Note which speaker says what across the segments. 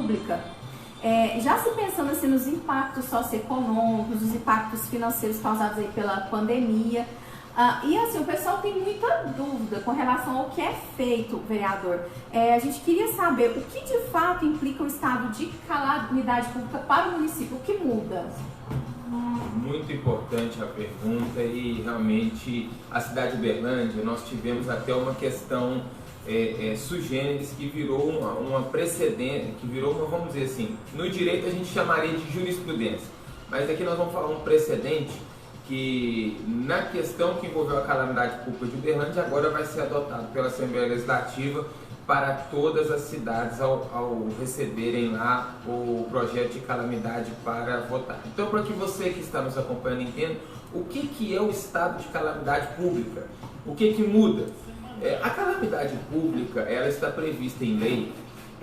Speaker 1: pública, já se pensando assim nos impactos socioeconômicos, os impactos financeiros causados aí pela pandemia, e assim, o pessoal tem muita dúvida com relação ao que é feito, vereador. A gente queria saber o que de fato implica o estado de calamidade pública para o município, o que muda?
Speaker 2: Muito importante a pergunta, e realmente a cidade de Uberlândia, nós tivemos até uma questão sui generis que virou uma precedente, que virou uma, vamos dizer assim, no direito a gente chamaria de jurisprudência, mas aqui nós vamos falar um precedente que na questão que envolveu a calamidade pública de Uberlândia agora vai ser adotado pela Assembleia Legislativa para todas as cidades ao receberem lá o projeto de calamidade para votar. Então, para que você que está nos acompanhando entenda o que é o estado de calamidade pública, o que muda. A calamidade pública, ela está prevista em lei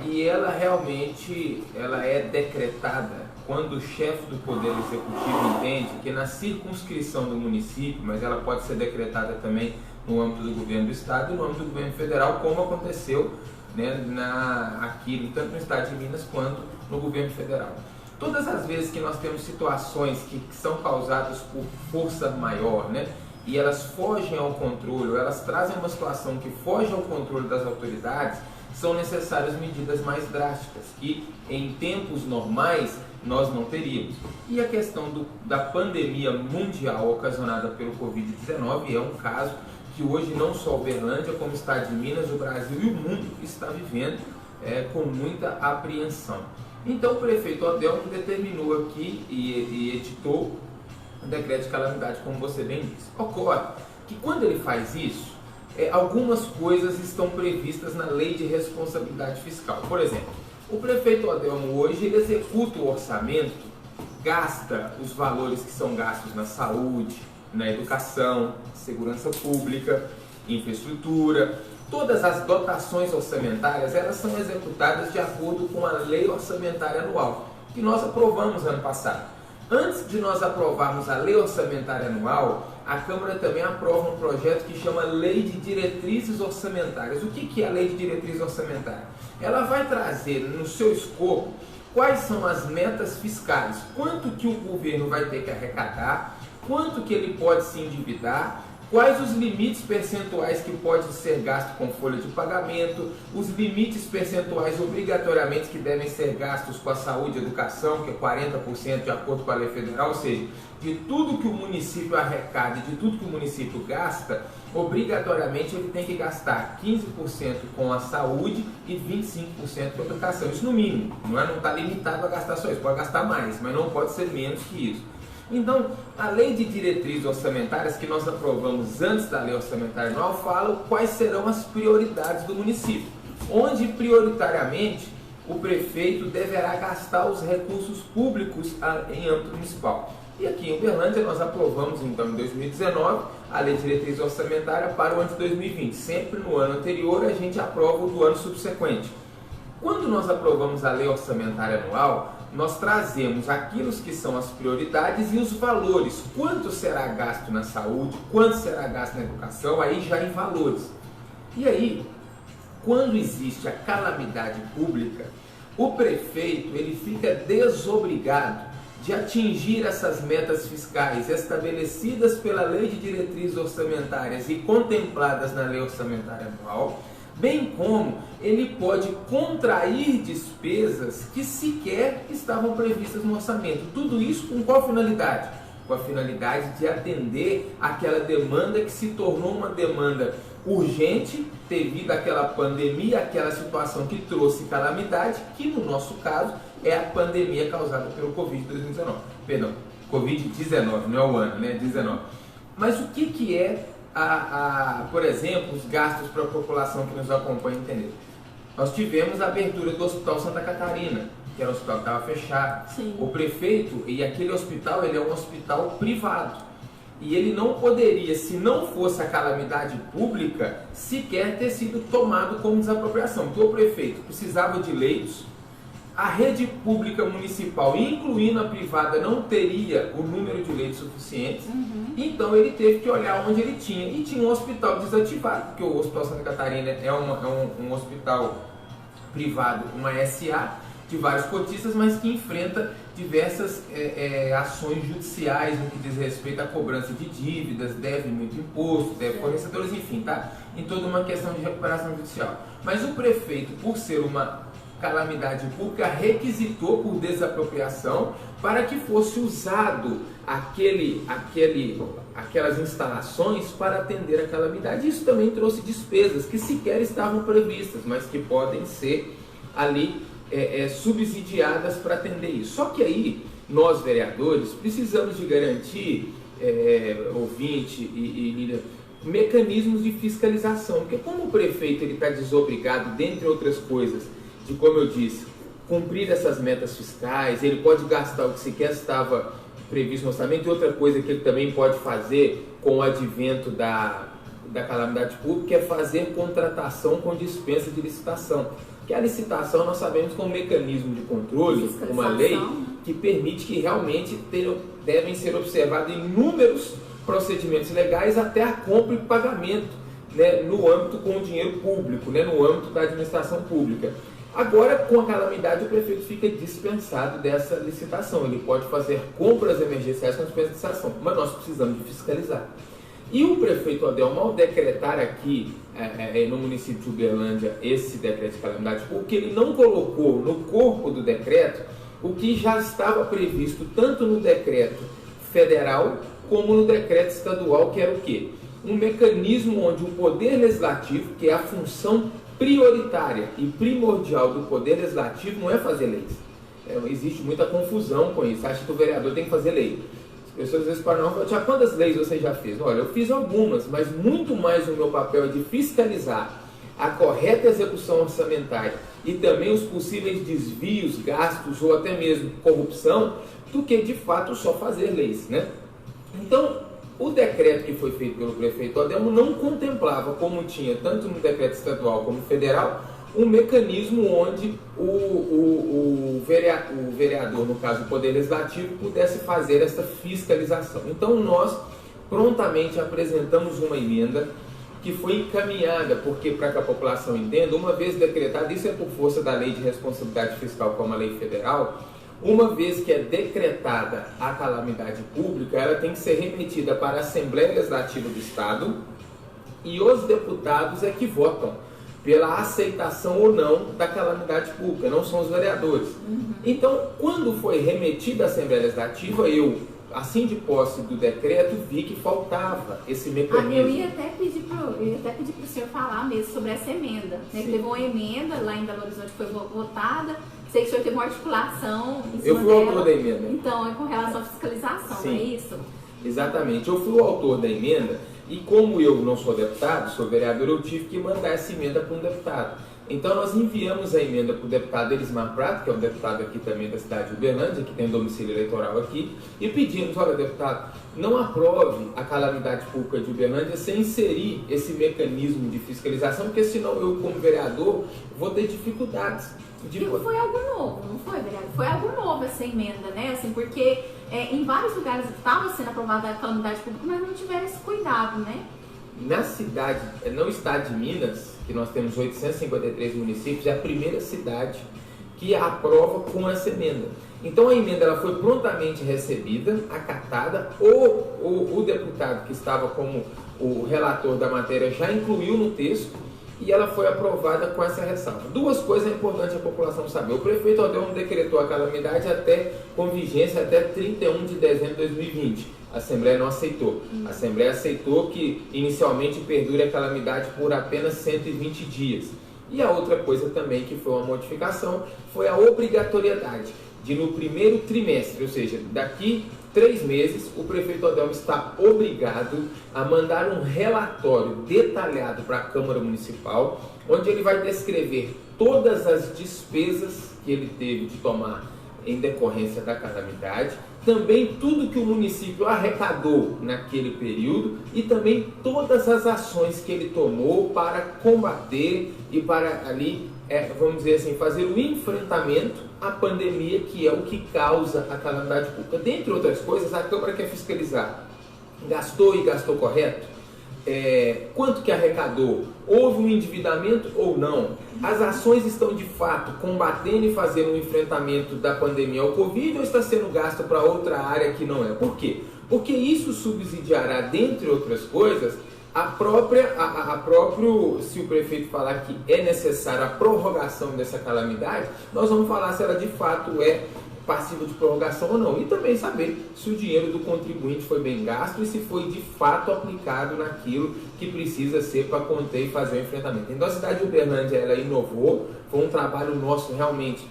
Speaker 2: e ela realmente é decretada quando o chefe do Poder Executivo entende que na circunscrição do município, mas ela pode ser decretada também no âmbito do governo do estado e no âmbito do governo federal, como aconteceu, né, aqui, tanto no estado de Minas quanto no governo federal. Todas as vezes que nós temos situações que são causadas por força maior, né, e elas fogem ao controle, elas trazem uma situação que foge ao controle das autoridades, são necessárias medidas mais drásticas, que em tempos normais nós não teríamos. E a questão da pandemia mundial ocasionada pelo Covid-19 é um caso que hoje não só Uberlândia, como o estado de Minas, o Brasil e o mundo está vivendo com muita apreensão. Então o prefeito Odelmo determinou aqui e editou o decreto de calamidade, como você bem disse. Ocorre que quando ele faz isso, algumas coisas estão previstas na lei de responsabilidade fiscal. Por exemplo, o prefeito Odelmo hoje ele executa o orçamento, gasta os valores que são gastos na saúde, na educação, segurança pública, infraestrutura. Todas as dotações orçamentárias, elas são executadas de acordo com a lei orçamentária anual, que nós aprovamos ano passado. Antes de nós aprovarmos a lei orçamentária anual, a Câmara também aprova um projeto que chama Lei de Diretrizes Orçamentárias. O que é a Lei de Diretrizes Orçamentárias? Ela vai trazer no seu escopo quais são as metas fiscais, quanto que o governo vai ter que arrecadar, quanto que ele pode se endividar, quais os limites percentuais que pode ser gasto com folha de pagamento, os limites percentuais obrigatoriamente que devem ser gastos com a saúde e educação, que é 40% de acordo com a lei federal, ou seja, de tudo que o município arrecada, de tudo que o município gasta, obrigatoriamente ele tem que gastar 15% com a saúde e 25% com a educação. Isso no mínimo, não está limitado a gastar só isso, pode gastar mais, mas não pode ser menos que isso. Então, a lei de diretrizes orçamentárias que nós aprovamos antes da lei orçamentária anual fala quais serão as prioridades do município, onde prioritariamente o prefeito deverá gastar os recursos públicos em âmbito municipal. E aqui em Uberlândia nós aprovamos então em 2019 a lei de diretrizes orçamentária para o ano de 2020. Sempre no ano anterior a gente aprova o do ano subsequente. Quando nós aprovamos a lei orçamentária anual, nós trazemos aquilo que são as prioridades e os valores. Quanto será gasto na saúde, quanto será gasto na educação, aí já em valores. E aí, quando existe a calamidade pública, o prefeito ele fica desobrigado de atingir essas metas fiscais estabelecidas pela Lei de Diretrizes Orçamentárias e contempladas na Lei Orçamentária Anual, bem como ele pode contrair despesas que sequer estavam previstas no orçamento. Tudo isso com qual finalidade? Com a finalidade de atender aquela demanda que se tornou uma demanda urgente devido àquela pandemia, aquela situação que trouxe calamidade, que no nosso caso é a pandemia causada pelo Covid-19. Perdão, Covid-19, não é o ano, né? 19. Mas o que é por exemplo, os gastos para a população que nos acompanha entender? Nós tivemos a abertura do Hospital Santa Catarina, que era um hospital que estava fechado.
Speaker 1: Sim.
Speaker 2: O prefeito, e aquele hospital, ele é um hospital privado. E ele não poderia, se não fosse a calamidade pública, sequer ter sido tomado como desapropriação. Porque o prefeito precisava de leitos, a rede pública municipal, incluindo a privada, não teria o número de leitos suficientes. Então ele teve que olhar onde ele tinha. E tinha um hospital desativado, porque o Hospital Santa Catarina é um hospital privado, uma SA, de vários cotistas, mas que enfrenta diversas ações judiciais no que diz respeito à cobrança de dívidas, deve muito imposto, deve fornecedores, enfim, tá? Em toda uma questão de recuperação judicial. Mas o prefeito, por ser uma calamidade pública, requisitou por desapropriação para que fosse usado aquelas instalações para atender a calamidade. Isso também trouxe despesas que sequer estavam previstas, mas que podem ser ali subsidiadas para atender isso. Só que aí, nós vereadores, precisamos de garantir, ouvinte e líder, mecanismos de fiscalização, porque como o prefeito está desobrigado, dentre outras coisas, de, como eu disse, cumprir essas metas fiscais, ele pode gastar o que sequer estava previsto no orçamento, e outra coisa que ele também pode fazer com o advento da calamidade pública é fazer contratação com dispensa de licitação. Que a licitação nós sabemos que é um mecanismo de controle, uma lei que permite que realmente devem ser observados inúmeros procedimentos legais até a compra e pagamento, né, no âmbito com o dinheiro público, né, no âmbito da administração pública. Agora, com a calamidade, o prefeito fica dispensado dessa licitação. Ele pode fazer compras emergenciais com dispensa de licitação, mas nós precisamos de fiscalizar. E o prefeito Adelmo, ao decretar aqui no município de Uberlândia esse decreto de calamidade pública, ele não colocou no corpo do decreto o que já estava previsto tanto no decreto federal como no decreto estadual, que era o quê? Um mecanismo onde o Poder Legislativo, que é a função prioritária e primordial do Poder Legislativo, não é fazer leis. Existe muita confusão com isso. Acha que o vereador tem que fazer lei. As pessoas às vezes falam, não, quantas leis você já fez? Olha, eu fiz algumas, mas muito mais o meu papel é de fiscalizar a correta execução orçamentária e também os possíveis desvios, gastos ou até mesmo corrupção, do que de fato só fazer leis, né? Então, o decreto que foi feito pelo prefeito Adelmo não contemplava, como tinha tanto no decreto estadual como federal, um mecanismo onde o vereador, no caso o Poder Legislativo, pudesse fazer essa fiscalização. Então nós prontamente apresentamos uma emenda que foi encaminhada, porque para que a população entenda, uma vez decretada, isso é por força da Lei de Responsabilidade Fiscal, como a lei federal, uma vez que é decretada a calamidade pública, ela tem que ser remetida para a Assembleia Legislativa do Estado e os deputados é que votam pela aceitação ou não da calamidade pública, não são os vereadores. Então, quando foi remetida à Assembleia Legislativa, eu, assim de posse do decreto, vi que faltava esse mecanismo.
Speaker 1: Eu ia até pedir para o senhor falar mesmo sobre essa emenda. Né? Teve uma emenda lá em Belo Horizonte que foi votada, sei que o senhor teve uma articulação em cima
Speaker 2: Eu fui o autor da emenda.
Speaker 1: Então, é com relação à fiscalização,
Speaker 2: Sim,
Speaker 1: não é isso?
Speaker 2: Exatamente. Eu fui o autor da emenda e como eu não sou deputado, sou vereador, eu tive que mandar essa emenda para um deputado. Então nós enviamos a emenda para o deputado Elismar Prato, que é um deputado aqui também da cidade de Uberlândia, que tem domicílio eleitoral aqui, e pedimos, olha deputado, não aprove a calamidade pública de Uberlândia sem inserir esse mecanismo de fiscalização, porque senão eu como vereador vou ter dificuldades.
Speaker 1: E foi algo novo, não foi, vereador? Foi algo novo essa emenda, né? Assim, porque em vários lugares estava sendo aprovada a calamidade pública, mas não tiveram esse cuidado, né?
Speaker 2: Na cidade, no estado de Minas, que nós temos 853 municípios, é a primeira cidade que aprova com essa emenda. Então a emenda ela foi prontamente recebida, acatada, o deputado que estava como o relator da matéria já incluiu no texto, e ela foi aprovada com essa ressalva. Duas coisas é importante a população saber. O prefeito Adelmo decretou a calamidade com vigência até 31 de dezembro de 2020. A Assembleia não aceitou. A Assembleia aceitou que inicialmente perdure a calamidade por apenas 120 dias. E a outra coisa também que foi uma modificação foi a obrigatoriedade de no primeiro trimestre, ou seja, daqui 3 meses, o prefeito Adelmo está obrigado a mandar um relatório detalhado para a Câmara Municipal, onde ele vai descrever todas as despesas que ele teve de tomar em decorrência da calamidade, também tudo que o município arrecadou naquele período e também todas as ações que ele tomou para combater e para ali, vamos dizer assim, fazer o enfrentamento à pandemia, que é o que causa a calamidade pública. Dentre outras coisas, a Câmara quer fiscalizar. Gastou e gastou correto? quanto que arrecadou, houve um endividamento ou não, as ações estão de fato combatendo e fazendo um enfrentamento da pandemia ao Covid ou está sendo gasto para outra área que não é? Por quê? Porque isso subsidiará, dentre outras coisas, se o prefeito falar que é necessária a prorrogação dessa calamidade, nós vamos falar se ela de fato é passível de prorrogação ou não, e também saber se o dinheiro do contribuinte foi bem gasto e se foi de fato aplicado naquilo que precisa ser para conter e fazer o enfrentamento. Então a cidade de Uberlândia, ela inovou, foi um trabalho nosso realmente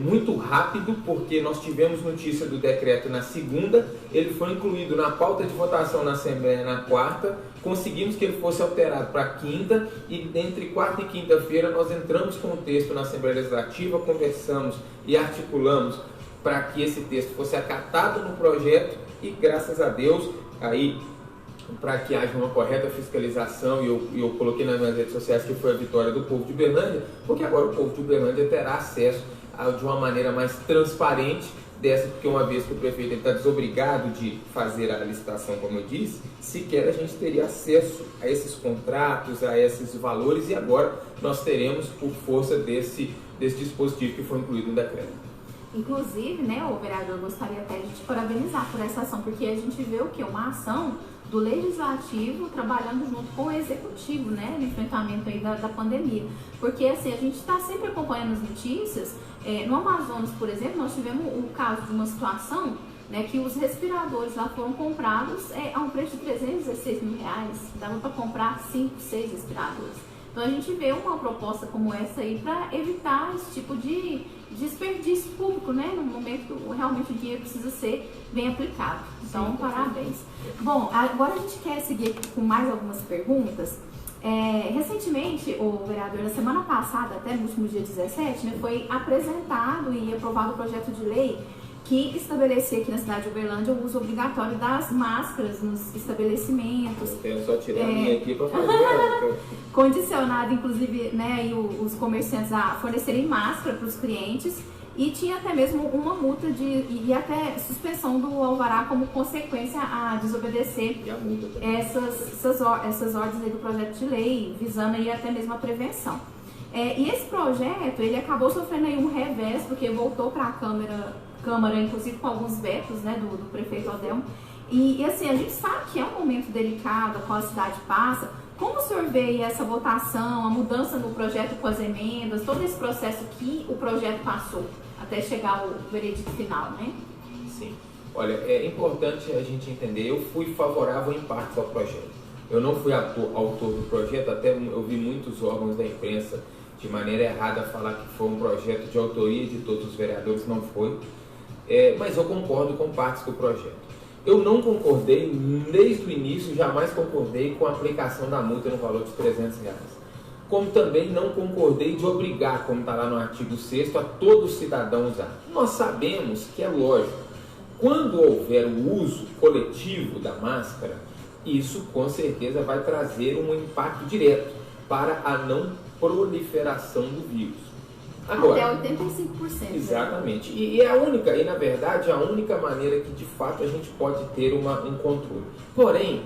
Speaker 2: muito rápido, porque nós tivemos notícia do decreto na segunda, ele foi incluído na pauta de votação na Assembleia na quarta, conseguimos que ele fosse alterado para quinta, e entre quarta e quinta-feira nós entramos com o texto na Assembleia Legislativa, conversamos e articulamos para que esse texto fosse acatado no projeto, e graças a Deus, aí para que haja uma correta fiscalização, e eu coloquei nas minhas redes sociais que foi a vitória do povo de Uberlândia, porque agora o povo de Uberlândia terá acesso de uma maneira mais transparente porque uma vez que o prefeito está desobrigado de fazer a licitação, como eu disse, sequer a gente teria acesso a esses contratos, a esses valores, e agora nós teremos por força desse dispositivo que foi incluído no decreto.
Speaker 1: Inclusive, né, o vereador, eu gostaria até de te parabenizar por essa ação, porque a gente vê o quê? Uma ação do Legislativo trabalhando junto com o Executivo, né, no enfrentamento aí da pandemia. Porque, assim, a gente está sempre acompanhando as notícias. No Amazonas, por exemplo, nós tivemos o caso de uma situação, né, que os respiradores lá foram comprados a um preço de 316 mil reais. Dava para comprar 5, 6 respiradores. Então a gente vê uma proposta como essa aí para evitar esse tipo de desperdício público, né? No momento que realmente o dinheiro precisa ser bem aplicado. Então, parabéns. Bom, agora a gente quer seguir com mais algumas perguntas. Recentemente, o vereador, na semana passada, até no último dia 17, né, foi apresentado e aprovado o projeto de lei que estabelecia aqui na cidade de Uberlândia o uso obrigatório das máscaras nos estabelecimentos.
Speaker 2: Eu quero só tirar a minha aqui para fazer.
Speaker 1: Condicionado, inclusive, né, e os comerciantes a fornecerem máscara para os clientes, e tinha até mesmo uma multa e até suspensão do alvará como consequência a desobedecer essas ordens aí do projeto de lei, visando aí até mesmo a prevenção. E esse projeto, ele acabou sofrendo aí um revés, porque voltou para a Câmara, inclusive com alguns vetos, né, do prefeito Adelmo. E assim, a gente sabe que é um momento delicado, a qual a cidade passa. Como o senhor vê essa votação, a mudança no projeto com as emendas, todo esse processo que o projeto passou até chegar ao veredito final, né?
Speaker 2: Sim. Olha, é importante a gente entender, eu fui favorável em partes ao projeto. Eu não fui autor do projeto, até eu vi muitos órgãos da imprensa de maneira errada falar que foi um projeto de autoria de todos os vereadores, não foi. Mas eu concordo com partes do projeto. Eu não concordei, desde o início, jamais concordei com a aplicação da multa no valor de R$300. Como também não concordei de obrigar, como está lá no artigo 6º, a todo cidadão usar. Nós sabemos que é lógico, quando houver o uso coletivo da máscara, isso com certeza vai trazer um impacto direto para a não proliferação do vírus. Agora,
Speaker 1: até 85%.
Speaker 2: Exatamente. E na verdade, a única maneira que de fato a gente pode ter um controle. Porém,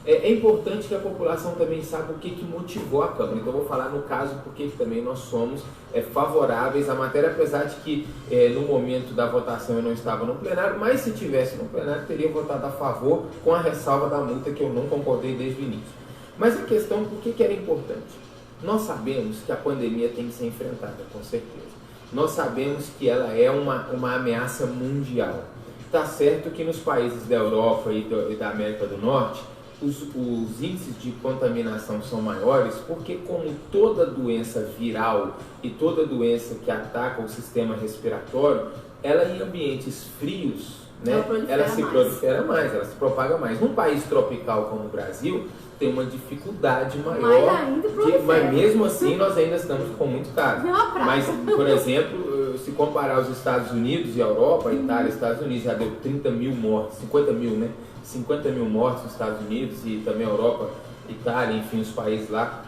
Speaker 2: é importante que a população também saiba o que motivou a Câmara. Então, eu vou falar no caso porque também nós somos favoráveis à matéria, apesar de que no momento da votação eu não estava no plenário, mas se tivesse no plenário, teria votado a favor com a ressalva da multa que eu não concordei desde o início. Mas a questão, por que era importante? Nós sabemos que a pandemia tem que ser enfrentada, com certeza. Nós sabemos que ela é uma ameaça mundial. Está certo que nos países da Europa e da América do Norte, os índices de contaminação são maiores, porque como toda doença viral e toda doença que ataca o sistema respiratório, ela em ambientes frios, né, ela se prolifera mais, ela se propaga mais. Num país tropical como o Brasil, tem uma dificuldade maior, mas mesmo assim nós ainda estamos com muito caso. Mas, por exemplo, se comparar os Estados Unidos e a Europa, a Itália, Estados Unidos já deu 30 mil mortes, 50 mil, né? 50 mil mortes nos Estados Unidos e também a Europa, Itália, enfim, os países lá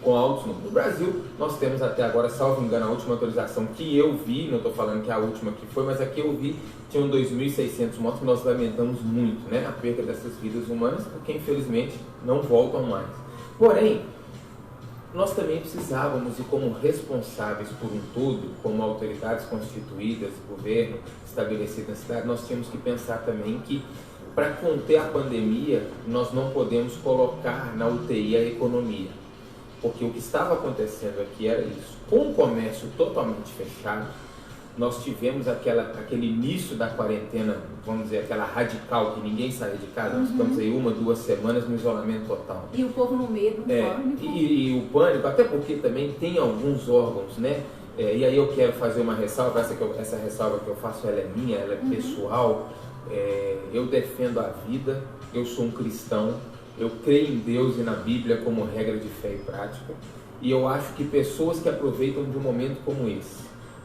Speaker 2: com altos números. No Brasil, nós temos até agora, salvo engano, a última atualização que eu vi, não estou falando que é a última que foi, mas a que eu vi, tinham 2.600 mortos, que nós lamentamos muito, né, a perda dessas vidas humanas, porque infelizmente não voltam mais. Porém, nós também precisávamos, e como responsáveis por um todo, como autoridades constituídas, governo estabelecido na cidade, nós tínhamos que pensar também que, para conter a pandemia, nós não podemos colocar na UTI a economia. Porque o que estava acontecendo aqui era isso. Com o comércio totalmente fechado, nós tivemos aquele início da quarentena, vamos dizer, aquela radical, que ninguém saía de casa. Nós ficamos aí 1, 2 semanas no isolamento total.
Speaker 1: E o povo no medo, no pânico.
Speaker 2: E o pânico, até porque também tem alguns órgãos, né? E aí eu quero fazer uma ressalva, essa ressalva que eu faço, ela é minha, ela é pessoal. Eu defendo a vida, eu sou um cristão, eu creio em Deus e na Bíblia como regra de fé e prática, e eu acho que pessoas que aproveitam de um momento como esse,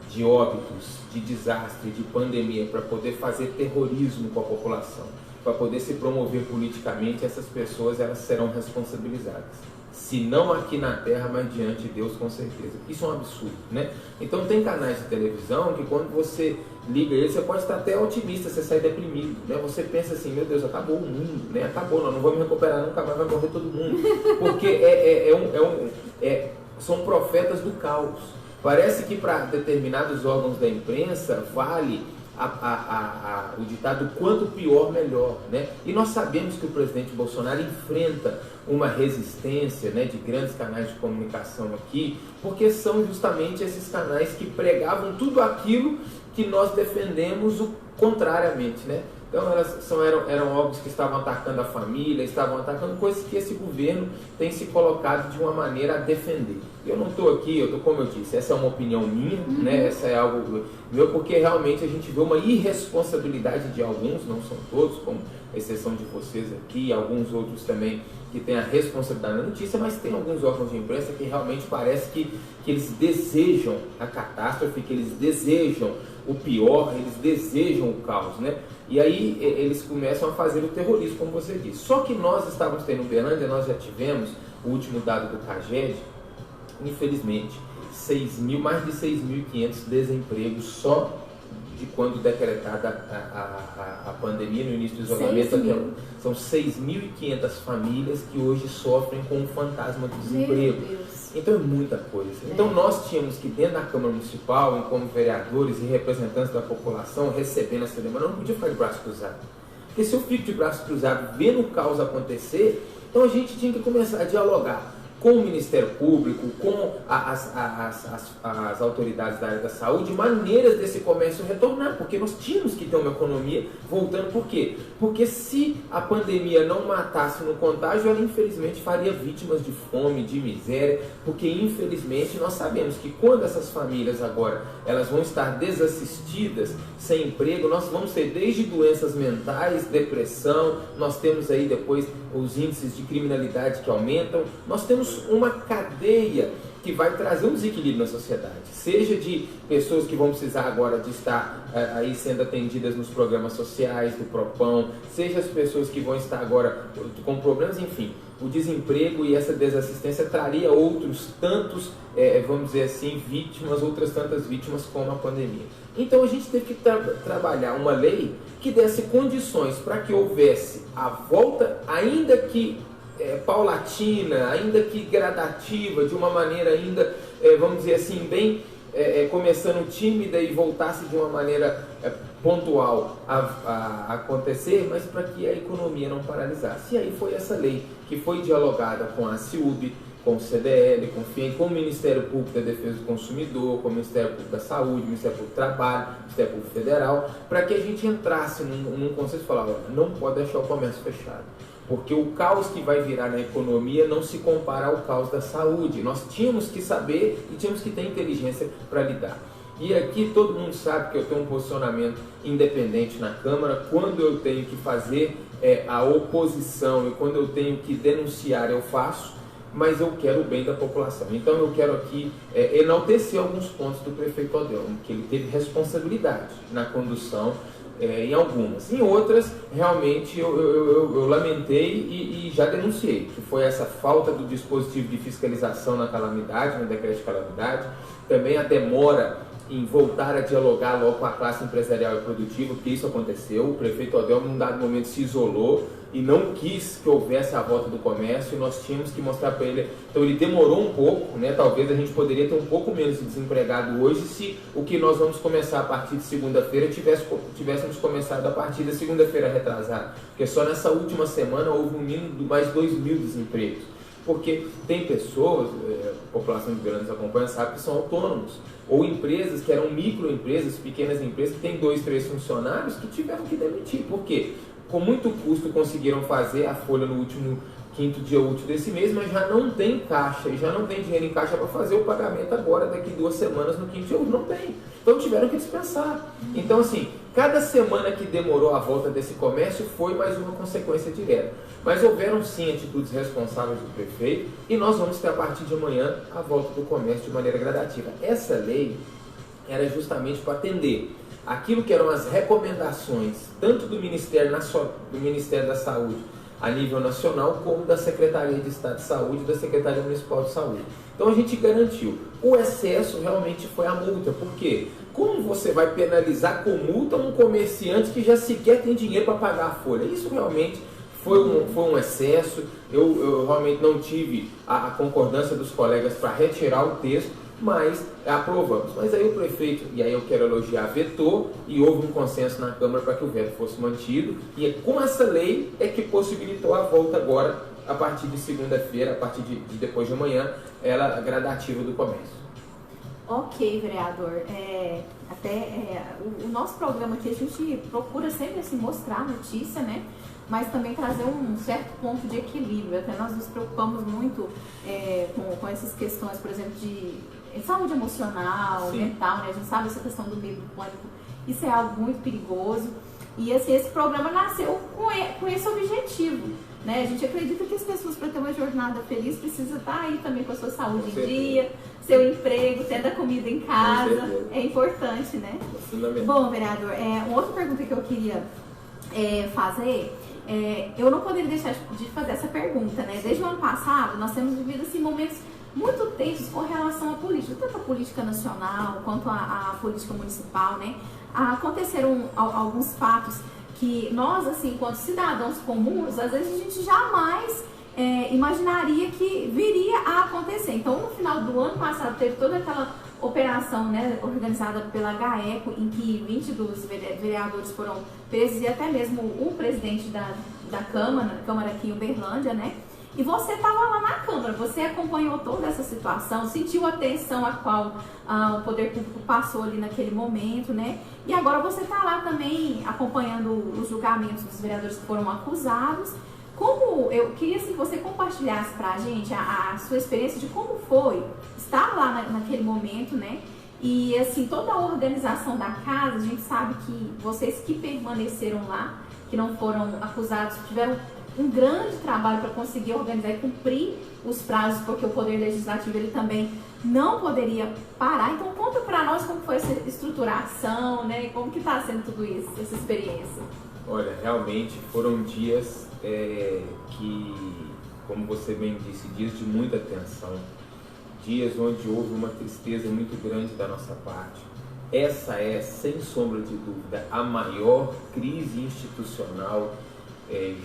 Speaker 2: de óbitos, de desastre, de pandemia, para poder fazer terrorismo com a população, para poder se promover politicamente, essas pessoas elas serão responsabilizadas. Se não aqui na Terra, mas diante de Deus, com certeza. Isso é um absurdo, né? Então tem canais de televisão que quando você liga ele, você pode estar até otimista, você sai deprimido, né? Você pensa assim, meu Deus, acabou o mundo, né? Acabou, não vamos recuperar nunca mais, vai morrer todo mundo. Porque são profetas do caos. Parece que para determinados órgãos da imprensa vale o ditado quanto pior, melhor, né? E nós sabemos que o presidente Bolsonaro enfrenta uma resistência, né, de grandes canais de comunicação aqui, porque são justamente esses canais que pregavam tudo aquilo que nós defendemos contrariamente, né? Então eram órgãos que estavam atacando a família, estavam atacando coisas que esse governo tem se colocado de uma maneira a defender. Eu não estou aqui, como eu disse, essa é uma opinião minha, né? Essa é algo meu, porque realmente a gente vê uma irresponsabilidade de alguns, não são todos, como a exceção de vocês aqui, e alguns outros também que têm a responsabilidade da notícia, mas tem alguns órgãos de imprensa que realmente parece que eles desejam a catástrofe, que eles desejam o pior, eles desejam o caos, né? E aí eles começam a fazer o terrorismo, como você disse. Só que nós estávamos tendo em Uberlândia, nós já tivemos o último dado do CAGED, infelizmente, mais de 6.500 desempregos só de quando decretada a pandemia, no início do isolamento. São 6.500 famílias que hoje sofrem com o fantasma do desemprego. Então é muita coisa. Então nós tínhamos que, dentro da Câmara Municipal, como vereadores e representantes da população, recebendo essa demanda, não podia ficar de braço cruzado. Porque se eu fico de braço cruzado vendo o caos acontecer, então a gente tinha que começar a dialogar com o Ministério Público, com as autoridades da área da saúde, maneiras desse comércio retornar, porque nós tínhamos que ter uma economia voltando. Por quê? Porque se a pandemia não matasse no contágio, ela infelizmente faria vítimas de fome, de miséria, porque infelizmente nós sabemos que quando essas famílias agora elas vão estar desassistidas, sem emprego, nós vamos ter desde doenças mentais, depressão, nós temos aí depois os índices de criminalidade que aumentam, nós temos uma cadeia que vai trazer um desequilíbrio na sociedade, seja de pessoas que vão precisar agora de estar aí sendo atendidas nos programas sociais do Propão, seja as pessoas que vão estar agora com problemas, enfim, o desemprego e essa desassistência traria outros tantos, vamos dizer assim, outras tantas vítimas como a pandemia. Então a gente teve que trabalhar uma lei que desse condições para que houvesse a volta, ainda que paulatina, ainda que gradativa, de uma maneira ainda, vamos dizer assim, bem começando tímida e voltasse de uma maneira pontual a acontecer, mas para que a economia não paralisasse. E aí foi essa lei que foi dialogada com a CIUB, com o CDL, com o FIEM, com o Ministério Público da Defesa do Consumidor, com o Ministério Público da Saúde, o Ministério Público do Trabalho, o Ministério Público Federal, para que a gente entrasse num conceito e falar, não pode deixar o comércio fechado, porque o caos que vai virar na economia não se compara ao caos da saúde. Nós tínhamos que saber e tínhamos que ter inteligência para lidar. E aqui todo mundo sabe que eu tenho um posicionamento independente na Câmara. Quando eu tenho que fazer a oposição e quando eu tenho que denunciar, eu faço. mas eu quero o bem da população. Então eu quero aqui enaltecer alguns pontos do prefeito Odelmo, que ele teve responsabilidade na condução em algumas. Em outras, realmente eu lamentei e já denunciei, que foi essa falta do dispositivo de fiscalização na calamidade, no decreto de calamidade, também a demora em voltar a dialogar logo com a classe empresarial e produtiva, porque isso aconteceu. O prefeito Odelmo, num dado momento, se isolou e não quis que houvesse a volta do comércio, e nós tínhamos que mostrar para ele. Então ele demorou um pouco, né? Talvez a gente poderia ter um pouco menos de desempregado hoje se o que nós vamos começar a partir de segunda-feira tivéssemos começado a partir da segunda-feira retrasada, porque só nessa última semana houve um mínimo de mais 2.000 desempregos, porque tem pessoas, a população de Berlândia acompanha, sabe que são autônomos, ou empresas que eram microempresas, pequenas empresas que têm 2, 3 funcionários que tiveram que demitir. Por quê? Com muito custo conseguiram fazer a folha no último quinto dia útil desse mês, mas já não tem caixa, e já não tem dinheiro em caixa para fazer o pagamento agora, daqui 2 semanas, no quinto dia útil, não tem. Então tiveram que dispensar. Então assim, cada semana que demorou a volta desse comércio foi mais uma consequência direta. Mas houveram sim atitudes responsáveis do prefeito, e nós vamos ter a partir de amanhã a volta do comércio de maneira gradativa. Essa lei era justamente para atender aquilo que eram as recomendações, tanto do Ministério da Saúde a nível nacional, como da Secretaria de Estado de Saúde e da Secretaria Municipal de Saúde. Então a gente garantiu. O excesso realmente foi a multa. Por quê? Como você vai penalizar com multa um comerciante que já sequer tem dinheiro para pagar a folha? Isso realmente foi um excesso. Eu realmente não tive a concordância dos colegas para retirar o texto, mas aprovamos. Mas aí o prefeito, e aí eu quero elogiar, vetou, e houve um consenso na Câmara para que o veto fosse mantido, e com essa lei é que possibilitou a volta agora, a partir de segunda-feira, a partir de depois de amanhã, ela gradativa do comércio.
Speaker 1: Ok, vereador. O nosso programa aqui, a gente procura sempre assim, mostrar a notícia, né? Mas também trazer um certo ponto de equilíbrio. Até nós nos preocupamos muito com essas questões, por exemplo, de saúde emocional,
Speaker 2: Sim,
Speaker 1: mental, né? A gente sabe essa questão do medo do pânico. Isso é algo muito perigoso. E assim, esse programa nasceu com esse objetivo, né? A gente acredita que as pessoas, para ter uma jornada feliz, precisam estar aí também com a sua saúde em dia, seu emprego, tendo a comida em casa. É importante, né? Bom, vereador, uma outra pergunta que eu queria fazer, eu não poderia deixar de fazer essa pergunta, né? Desde o ano passado, nós temos vivido assim, momentos muito tensos com relação à política, tanto a política nacional quanto a política municipal, né? Aconteceram alguns fatos que nós, assim, enquanto cidadãos comuns, às vezes a gente jamais imaginaria que viria a acontecer. Então, no final do ano passado, teve toda aquela operação, né, organizada pela GAECO, em que 20 dos vereadores foram presos, e até mesmo o presidente da Câmara aqui em Uberlândia, né? E você estava lá na Câmara, você acompanhou toda essa situação, sentiu a tensão a qual o poder público passou ali naquele momento, né? E agora você está lá também acompanhando os julgamentos dos vereadores que foram acusados. Como eu queria assim, que você compartilhasse para a gente a sua experiência de como foi estar lá naquele momento, né? E assim, toda a organização da casa, a gente sabe que vocês que permaneceram lá, que não foram acusados, tiveram um grande trabalho para conseguir organizar e cumprir os prazos, porque o Poder Legislativo ele também não poderia parar. Então conta para nós como foi essa estruturação, né? E como que está sendo tudo isso, essa experiência.
Speaker 2: Olha, realmente foram dias que, como você bem disse, dias de muita tensão, dias onde houve uma tristeza muito grande da nossa parte. Essa é, sem sombra de dúvida, a maior crise institucional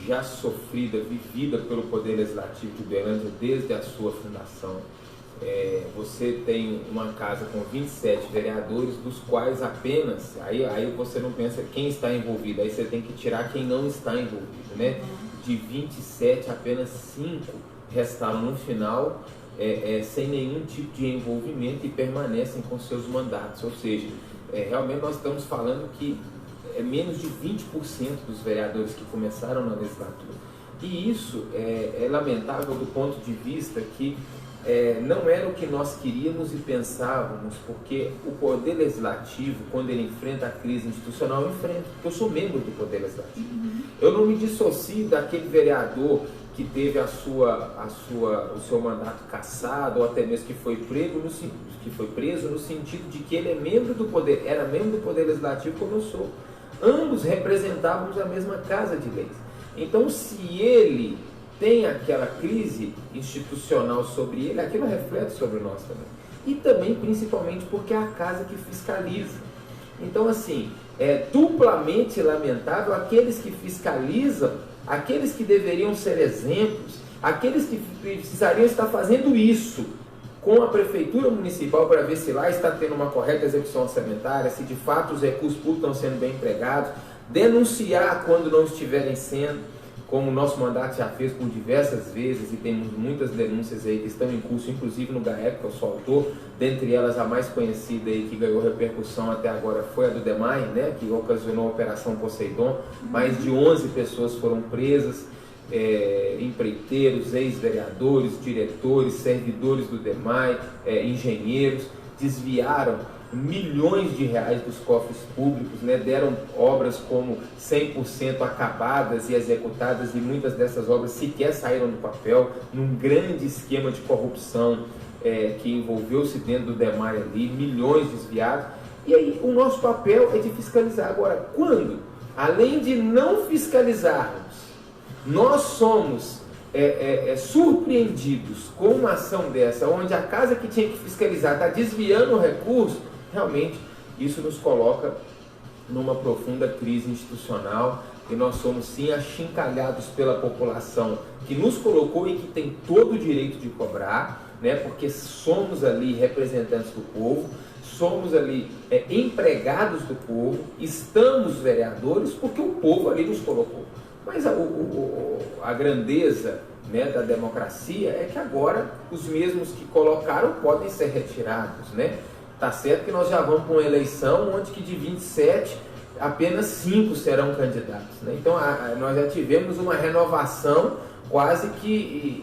Speaker 2: já sofrida, vivida pelo Poder Legislativo de Uberlândia desde a sua fundação. Você tem uma casa com 27 vereadores, dos quais apenas, aí você não pensa quem está envolvido, aí você tem que tirar quem não está envolvido, né? De 27, apenas 5 restaram no final, sem nenhum tipo de envolvimento, e permanecem com seus mandatos. Ou seja, realmente nós estamos falando que menos de 20% dos vereadores que começaram na legislatura. E isso é lamentável do ponto de vista que não era o que nós queríamos e pensávamos, porque o Poder Legislativo, quando ele enfrenta a crise institucional, eu enfrento, porque eu sou membro do Poder Legislativo. Eu não me dissocio daquele vereador que teve o seu mandato cassado, ou até mesmo que foi preso no sentido de que ele era membro do Poder Legislativo como eu sou. Ambos representávamos a mesma casa de leis. Então, se ele tem aquela crise institucional sobre ele, aquilo reflete sobre nós também. E também, principalmente, porque é a casa que fiscaliza. Então, assim, é duplamente lamentável aqueles que fiscalizam, aqueles que deveriam ser exemplos, aqueles que precisariam estar fazendo isso com a prefeitura municipal para ver se lá está tendo uma correta execução orçamentária, se de fato os recursos públicos estão sendo bem empregados, denunciar quando não estiverem sendo, como o nosso mandato já fez por diversas vezes, e temos muitas denúncias aí que estão em curso, inclusive no GAEP, que eu sou autor, dentre elas a mais conhecida aí que ganhou repercussão até agora foi a do DEMAI, né, que ocasionou a Operação Poseidon. Mais de 11 pessoas foram presas, empreiteiros, ex-vereadores, diretores, servidores do DEMAI, engenheiros, desviaram milhões de reais dos cofres públicos, né? Deram obras como 100% acabadas e executadas, e muitas dessas obras sequer saíram do papel, num grande esquema de corrupção que envolveu-se dentro do DEMAI ali, milhões desviados. E aí o nosso papel é de fiscalizar. Agora, quando, além de não fiscalizarmos, nós somos surpreendidos com uma ação dessa, onde a casa que tinha que fiscalizar está desviando o recurso, realmente isso nos coloca numa profunda crise institucional, e nós somos sim achincalhados pela população que nos colocou e que tem todo o direito de cobrar, né? Porque somos ali representantes do povo, somos ali empregados do povo, estamos vereadores porque o povo ali nos colocou. Mas a grandeza, né, da democracia é que agora os mesmos que colocaram podem ser retirados, né? Tá certo que nós já vamos para uma eleição onde que de 27 apenas 5 serão candidatos, né? Então nós já tivemos uma renovação quase que...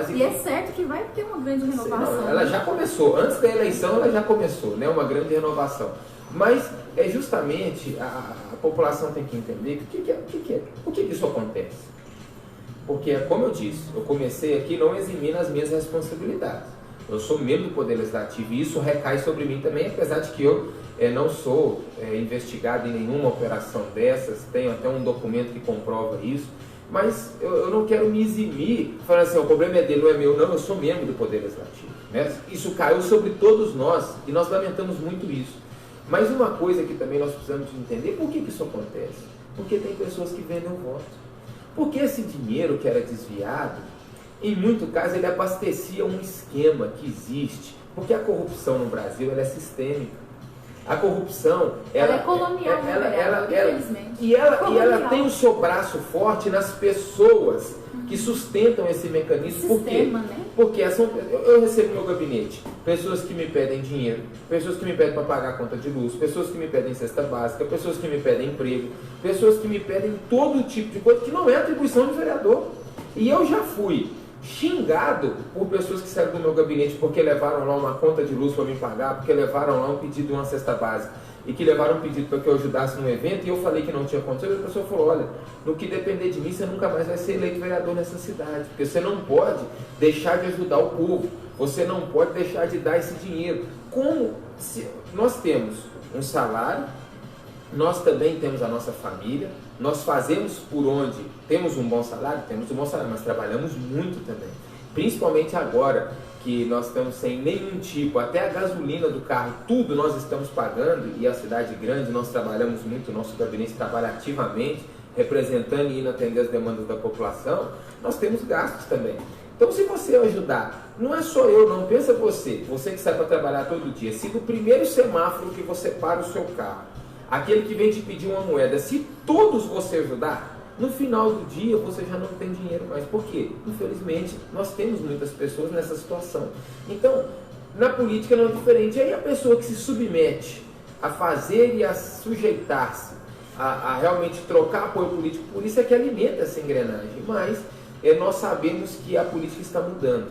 Speaker 1: E é certo que vai ter uma grande renovação.
Speaker 2: Não, ela já começou, antes da eleição ela já começou, né? Uma grande renovação. Mas é justamente a população tem que entender por que isso acontece. Porque, como eu disse, eu comecei aqui não eximindo as minhas responsabilidades. Eu sou membro do Poder Legislativo e isso recai sobre mim também, apesar de que eu não sou investigado em nenhuma operação dessas, tenho até um documento que comprova isso, mas eu não quero me eximir falando assim, o problema é dele, não é meu. Não, eu sou membro do Poder Legislativo, né? Isso caiu sobre todos nós e nós lamentamos muito isso. Mas uma coisa que também nós precisamos entender, por que isso acontece? Porque tem pessoas que vendem o voto. Porque esse dinheiro que era desviado, em muito caso, ele abastecia um esquema que existe. Porque a corrupção no Brasil ela é sistêmica. A corrupção...
Speaker 1: Ela é colonial, infelizmente.
Speaker 2: E ela tem o seu braço forte nas pessoas que sustentam esse mecanismo. Por quê?
Speaker 1: Né?
Speaker 2: Porque eu recebo no meu gabinete pessoas que me pedem dinheiro, pessoas que me pedem para pagar a conta de luz, pessoas que me pedem cesta básica, pessoas que me pedem emprego, pessoas que me pedem todo tipo de coisa que não é atribuição de vereador. E eu já fui xingado por pessoas que saíram do meu gabinete porque levaram lá uma conta de luz para me pagar, porque levaram lá um pedido de uma cesta básica e que levaram um pedido para que eu ajudasse no evento, e eu falei que não tinha condições, e a pessoa falou, olha, no que depender de mim, você nunca mais vai ser eleito vereador nessa cidade, porque você não pode deixar de ajudar o povo, você não pode deixar de dar esse dinheiro. Como se nós temos um salário, nós também temos a nossa família, nós fazemos por onde temos um bom salário, mas trabalhamos muito também. Principalmente agora que nós estamos sem nenhum tipo, até a gasolina do carro, tudo nós estamos pagando, e a cidade grande nós trabalhamos muito, nosso gabinete trabalha ativamente, representando e indo atender as demandas da população, nós temos gastos também. Então, se você ajudar, não é só eu, não, pensa você que sai para trabalhar todo dia, se do primeiro semáforo que você para o seu carro, aquele que vem te pedir uma moeda, se todos você ajudar, no final do dia você já não tem dinheiro mais. Por quê? Infelizmente, nós temos muitas pessoas nessa situação. Então, na política não é diferente. Aí a pessoa que se submete a fazer e a sujeitar-se, a realmente trocar apoio político, por isso é que alimenta essa engrenagem. Mas nós sabemos que a política está mudando.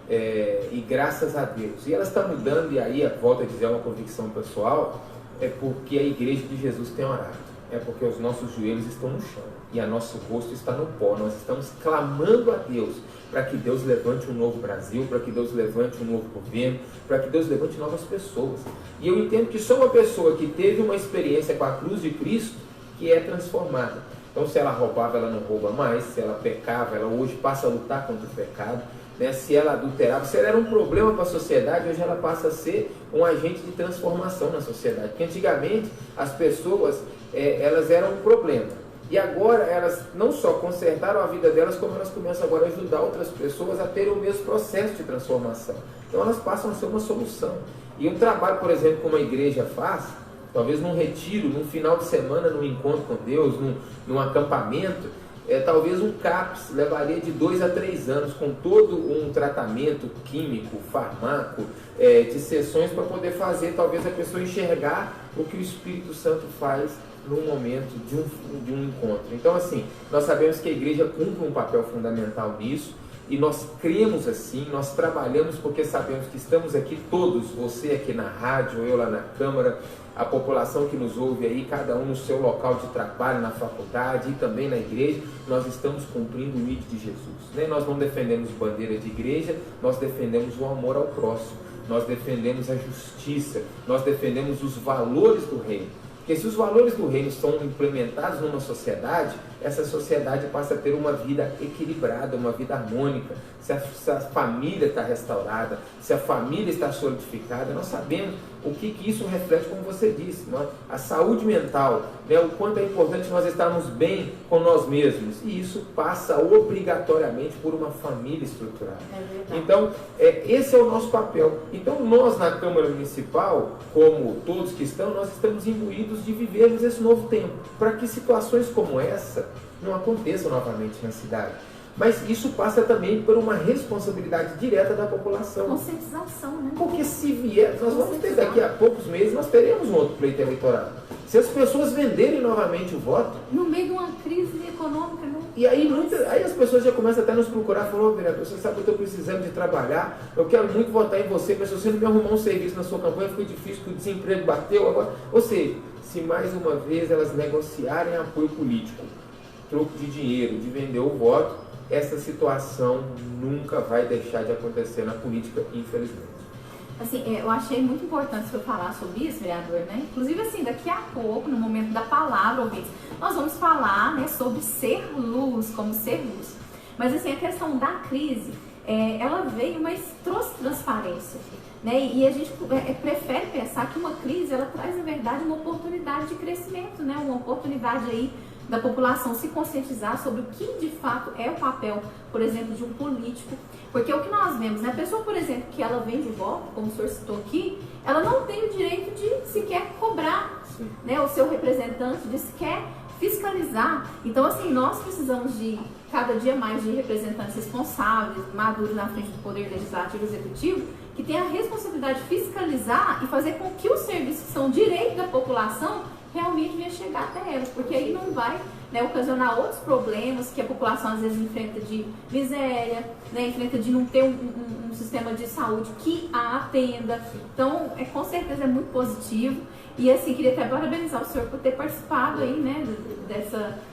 Speaker 2: e graças a Deus. E ela está mudando, e aí, volto a dizer, é uma convicção pessoal, é porque a Igreja de Jesus tem orado. É porque os nossos joelhos estão no chão e o nosso rosto está no pó. Nós estamos clamando a Deus para que Deus levante um novo Brasil, para que Deus levante um novo governo, para que Deus levante novas pessoas. E eu entendo que só uma pessoa que teve uma experiência com a cruz de Cristo que é transformada. Então, se ela roubava, ela não rouba mais. Se ela pecava, ela hoje passa a lutar contra o pecado. Né? Se ela adulterava, se ela era um problema para a sociedade, hoje ela passa a ser um agente de transformação na sociedade. Porque antigamente as pessoas elas eram um problema. E agora elas não só consertaram a vida delas, como elas começam agora a ajudar outras pessoas a terem o mesmo processo de transformação. Então elas passam a ser uma solução. E um trabalho, por exemplo, como a igreja faz, talvez num retiro, num final de semana, num encontro com Deus, num acampamento, talvez um CAPS levaria de 2 a 3 anos, com todo um tratamento químico, farmaco, de sessões para poder fazer, talvez a pessoa enxergar o que o Espírito Santo faz num momento de um encontro. Então, assim, nós sabemos que a igreja cumpre um papel fundamental nisso, e nós cremos assim, nós trabalhamos porque sabemos que estamos aqui todos, você aqui na rádio, eu lá na Câmara, a população que nos ouve aí, cada um no seu local de trabalho, na faculdade e também na igreja, nós estamos cumprindo o ID de Jesus. Né? Nós não defendemos bandeira de igreja, nós defendemos o amor ao próximo, nós defendemos a justiça, nós defendemos os valores do reino. Porque se os valores do reino são implementados numa sociedade, essa sociedade passa a ter uma vida equilibrada, uma vida harmônica. Se a família está restaurada, se a família está solidificada, nós sabemos o que isso reflete, como você disse, a saúde mental, né? O quanto é importante nós estarmos bem com nós mesmos. E isso passa obrigatoriamente por uma família estruturada. Então, esse é o nosso papel. Então, nós na Câmara Municipal, como todos que estão, nós estamos imbuídos de vivermos esse novo tempo, para que situações como essa não aconteçam novamente na cidade. Mas isso passa também por uma responsabilidade direta da população.
Speaker 1: Conscientização, né?
Speaker 2: Porque se vier, nós vamos ter daqui a poucos meses, nós teremos um outro pleito eleitoral. Se as pessoas venderem novamente o voto...
Speaker 1: No meio de uma crise econômica, né?
Speaker 2: E aí, aí as pessoas já começam até a nos procurar, falou, vereador, você sabe que eu estou precisando de trabalhar, eu quero muito votar em você, mas se você não me arrumar um serviço na sua campanha, ficou difícil, porque o desemprego bateu agora. Ou seja, se mais uma vez elas negociarem apoio político, troco de dinheiro, de vender o voto, essa situação nunca vai deixar de acontecer na política, infelizmente.
Speaker 1: Assim, eu achei muito importante você falar sobre isso, vereador, né? Inclusive, assim, daqui a pouco, no momento da palavra, ouvintes, nós vamos falar, né, sobre ser luz, como ser luz. Mas, assim, a questão da crise, ela veio, mas trouxe transparência, né? E a gente prefere pensar que uma crise, ela traz, na verdade, uma oportunidade de crescimento, né? Uma oportunidade aí da população se conscientizar sobre o que de fato é o papel, por exemplo, de um político. Porque o que nós vemos, né? A pessoa, por exemplo, que ela vende voto, como o senhor citou aqui, ela não tem o direito de sequer cobrar, né, o seu representante, de sequer fiscalizar. Então, assim, nós precisamos de cada dia mais de representantes responsáveis, maduros na frente do Poder Legislativo e Executivo, que tem a responsabilidade de fiscalizar e fazer com que os serviços que são direito da população realmente venha chegar até elas, porque aí não vai, né, ocasionar outros problemas que a população às vezes enfrenta, de miséria, né, enfrenta de não ter um sistema de saúde que a atenda. Então, com certeza é muito positivo. E assim, queria até parabenizar o senhor por ter participado aí, né,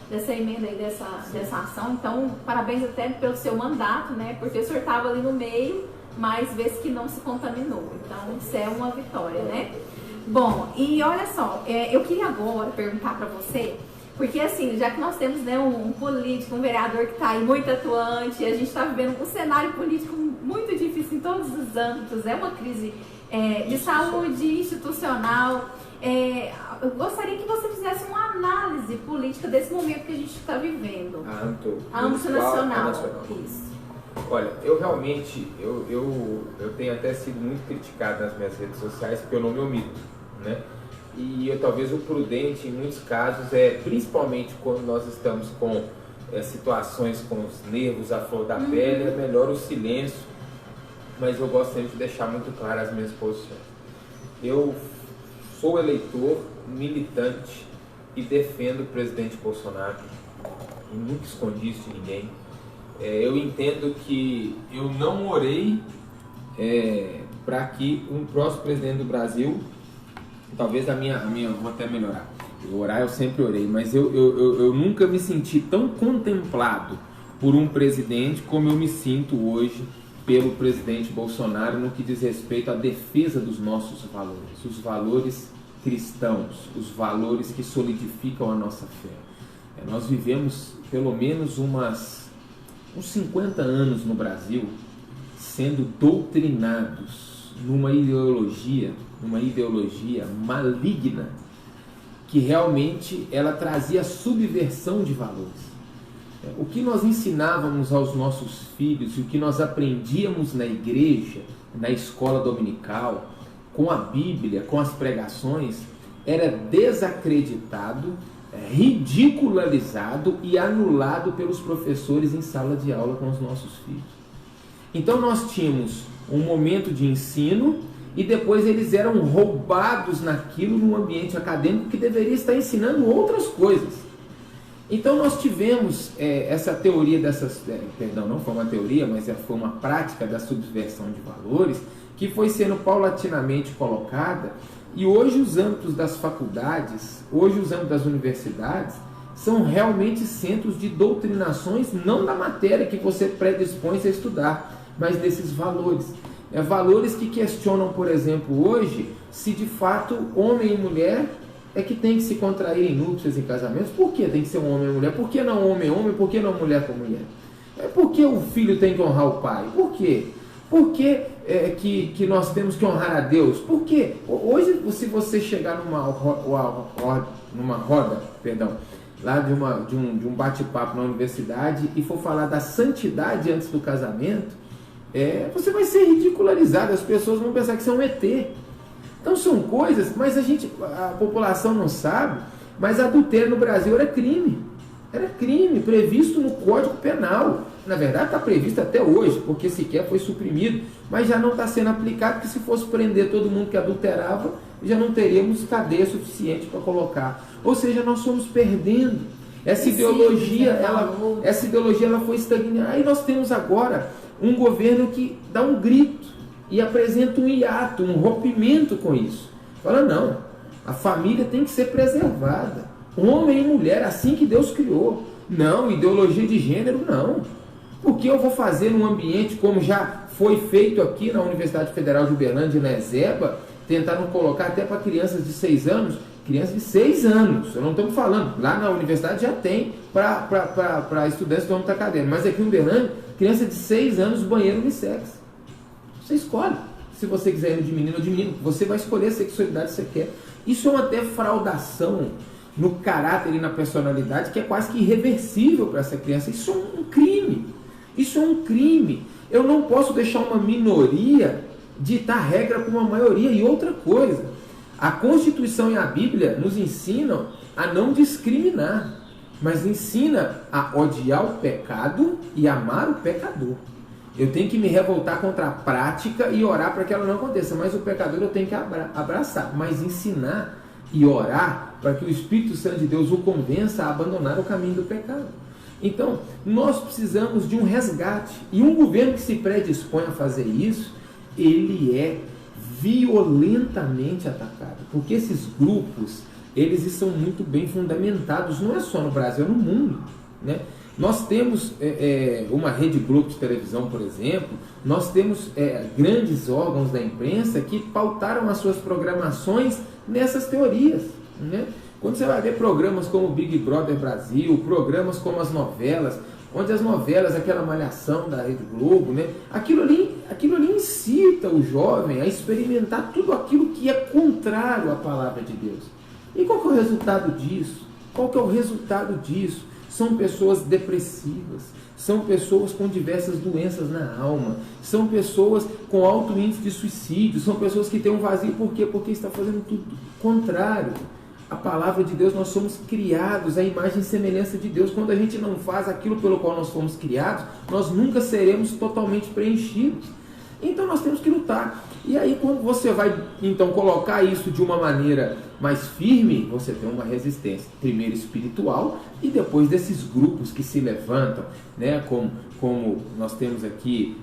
Speaker 1: dessa emenda aí, dessa ação. Então, parabéns até pelo seu mandato, né, porque o senhor estava ali no meio, mas vezes que não se contaminou. Então, isso é uma vitória, né? Bom, e olha só, eu queria agora perguntar para você, porque assim, já que nós temos, né, um político, um vereador que está aí muito atuante, a gente está vivendo um cenário político muito difícil em todos os âmbitos, é uma crise de saúde institucional. Eu gostaria que você fizesse uma análise política desse momento que a gente está vivendo.
Speaker 2: A âmbito nacional.
Speaker 1: Isso.
Speaker 2: Olha, eu realmente, eu tenho até sido muito criticado nas minhas redes sociais porque eu não me omito, né? E talvez o prudente em muitos casos principalmente quando nós estamos com situações com os nervos à flor da pele, é melhor o silêncio, mas eu gosto sempre de deixar muito claras as minhas posições. Eu sou eleitor, militante e defendo o presidente Bolsonaro, e nunca escondi isso de ninguém. Eu entendo que eu não orei para que um próximo presidente do Brasil, talvez a minha vou até melhorar, orar eu sempre orei, mas eu nunca me senti tão contemplado por um presidente como eu me sinto hoje pelo presidente Bolsonaro no que diz respeito à defesa dos nossos valores, os valores cristãos, os valores que solidificam a nossa fé. Nós vivemos pelo menos uns 50 anos no Brasil sendo doutrinados numa ideologia maligna, que realmente ela trazia subversão de valores. O que nós ensinávamos aos nossos filhos, o que nós aprendíamos na igreja, na escola dominical, com a Bíblia, com as pregações, era desacreditado, ridicularizado e anulado pelos professores em sala de aula com os nossos filhos. Então nós tínhamos um momento de ensino e depois eles eram roubados naquilo no ambiente acadêmico que deveria estar ensinando outras coisas. Então nós tivemos essa teoria perdão, não foi uma teoria, mas foi uma prática da subversão de valores que foi sendo paulatinamente colocada, e hoje os âmbitos das faculdades, hoje os âmbitos das universidades são realmente centros de doutrinações, não da matéria que você predispõe-se a estudar, mas desses valores. Valores que questionam, por exemplo, hoje, se de fato homem e mulher é que tem que se contrair em núpcias e casamentos. Por que tem que ser um homem e mulher? Por que não homem e homem? Por que não mulher com mulher? Por que o filho tem que honrar o pai? Por quê? Por que que nós temos que honrar a Deus? Por quê? Hoje, se você chegar numa roda, lá de um bate-papo na universidade e for falar da santidade antes do casamento, você vai ser ridicularizado, as pessoas vão pensar que você é um ET. Então são coisas, mas a população não sabe, mas adultério no Brasil era crime. Era crime, previsto no Código Penal. Na verdade está previsto até hoje, porque sequer foi suprimido, mas já não está sendo aplicado, porque se fosse prender todo mundo que adulterava, já não teríamos cadeia suficiente para colocar. Ou seja, nós fomos perdendo. Essa ideologia ela foi estagnando. Aí nós temos agora um governo que dá um grito e apresenta um hiato, um rompimento com isso. Fala, não, a família tem que ser preservada. Homem e mulher, assim que Deus criou. Não, ideologia de gênero, não. Porque eu vou fazer num ambiente como já foi feito aqui na Universidade Federal de Uberlândia e na ESEBA, tentaram colocar até para crianças de 6 anos, crianças de 6 anos, eu não estou falando, lá na universidade já tem para estudantes do âmbito acadêmico, mas aqui em Uberlândia, criança de 6 anos, banheiro unissex. Você escolhe, se você quiser ir de menino ou de menino, você vai escolher a sexualidade que você quer. Isso é uma defraudação no caráter e na personalidade que é quase que irreversível para essa criança. Isso é um crime. Isso é um crime. Eu não posso deixar uma minoria ditar regra para uma maioria. E outra coisa, a Constituição e a Bíblia nos ensinam a não discriminar, mas ensina a odiar o pecado e amar o pecador. Eu tenho que me revoltar contra a prática e orar para que ela não aconteça, mas o pecador eu tenho que abraçar, mas ensinar e orar para que o Espírito Santo de Deus o convença a abandonar o caminho do pecado. Então, nós precisamos de um resgate. E um governo que se predispõe a fazer isso, ele é violentamente atacado. Porque esses grupos, eles estão muito bem fundamentados, não é só no Brasil, é no mundo, né? Nós temos uma Rede Globo de televisão, por exemplo, nós temos grandes órgãos da imprensa que pautaram as suas programações nessas teorias, né? Quando você vai ver programas como Big Brother Brasil, programas como as novelas, onde as novelas, aquela malhação da Rede Globo, né? Aquilo ali incita o jovem a experimentar tudo aquilo que é contrário à palavra de Deus. E qual que é o resultado disso? Qual que é o resultado disso? São pessoas depressivas, são pessoas com diversas doenças na alma, são pessoas com alto índice de suicídio, são pessoas que têm um vazio. Por quê? Porque está fazendo tudo contrário. A palavra de Deus, nós somos criados à imagem e semelhança de Deus. Quando a gente não faz aquilo pelo qual nós fomos criados, nós nunca seremos totalmente preenchidos. Então nós temos que lutar. E aí, quando você vai, então, colocar isso de uma maneira mais firme, você tem uma resistência, primeiro espiritual, e depois desses grupos que se levantam, né, como nós temos aqui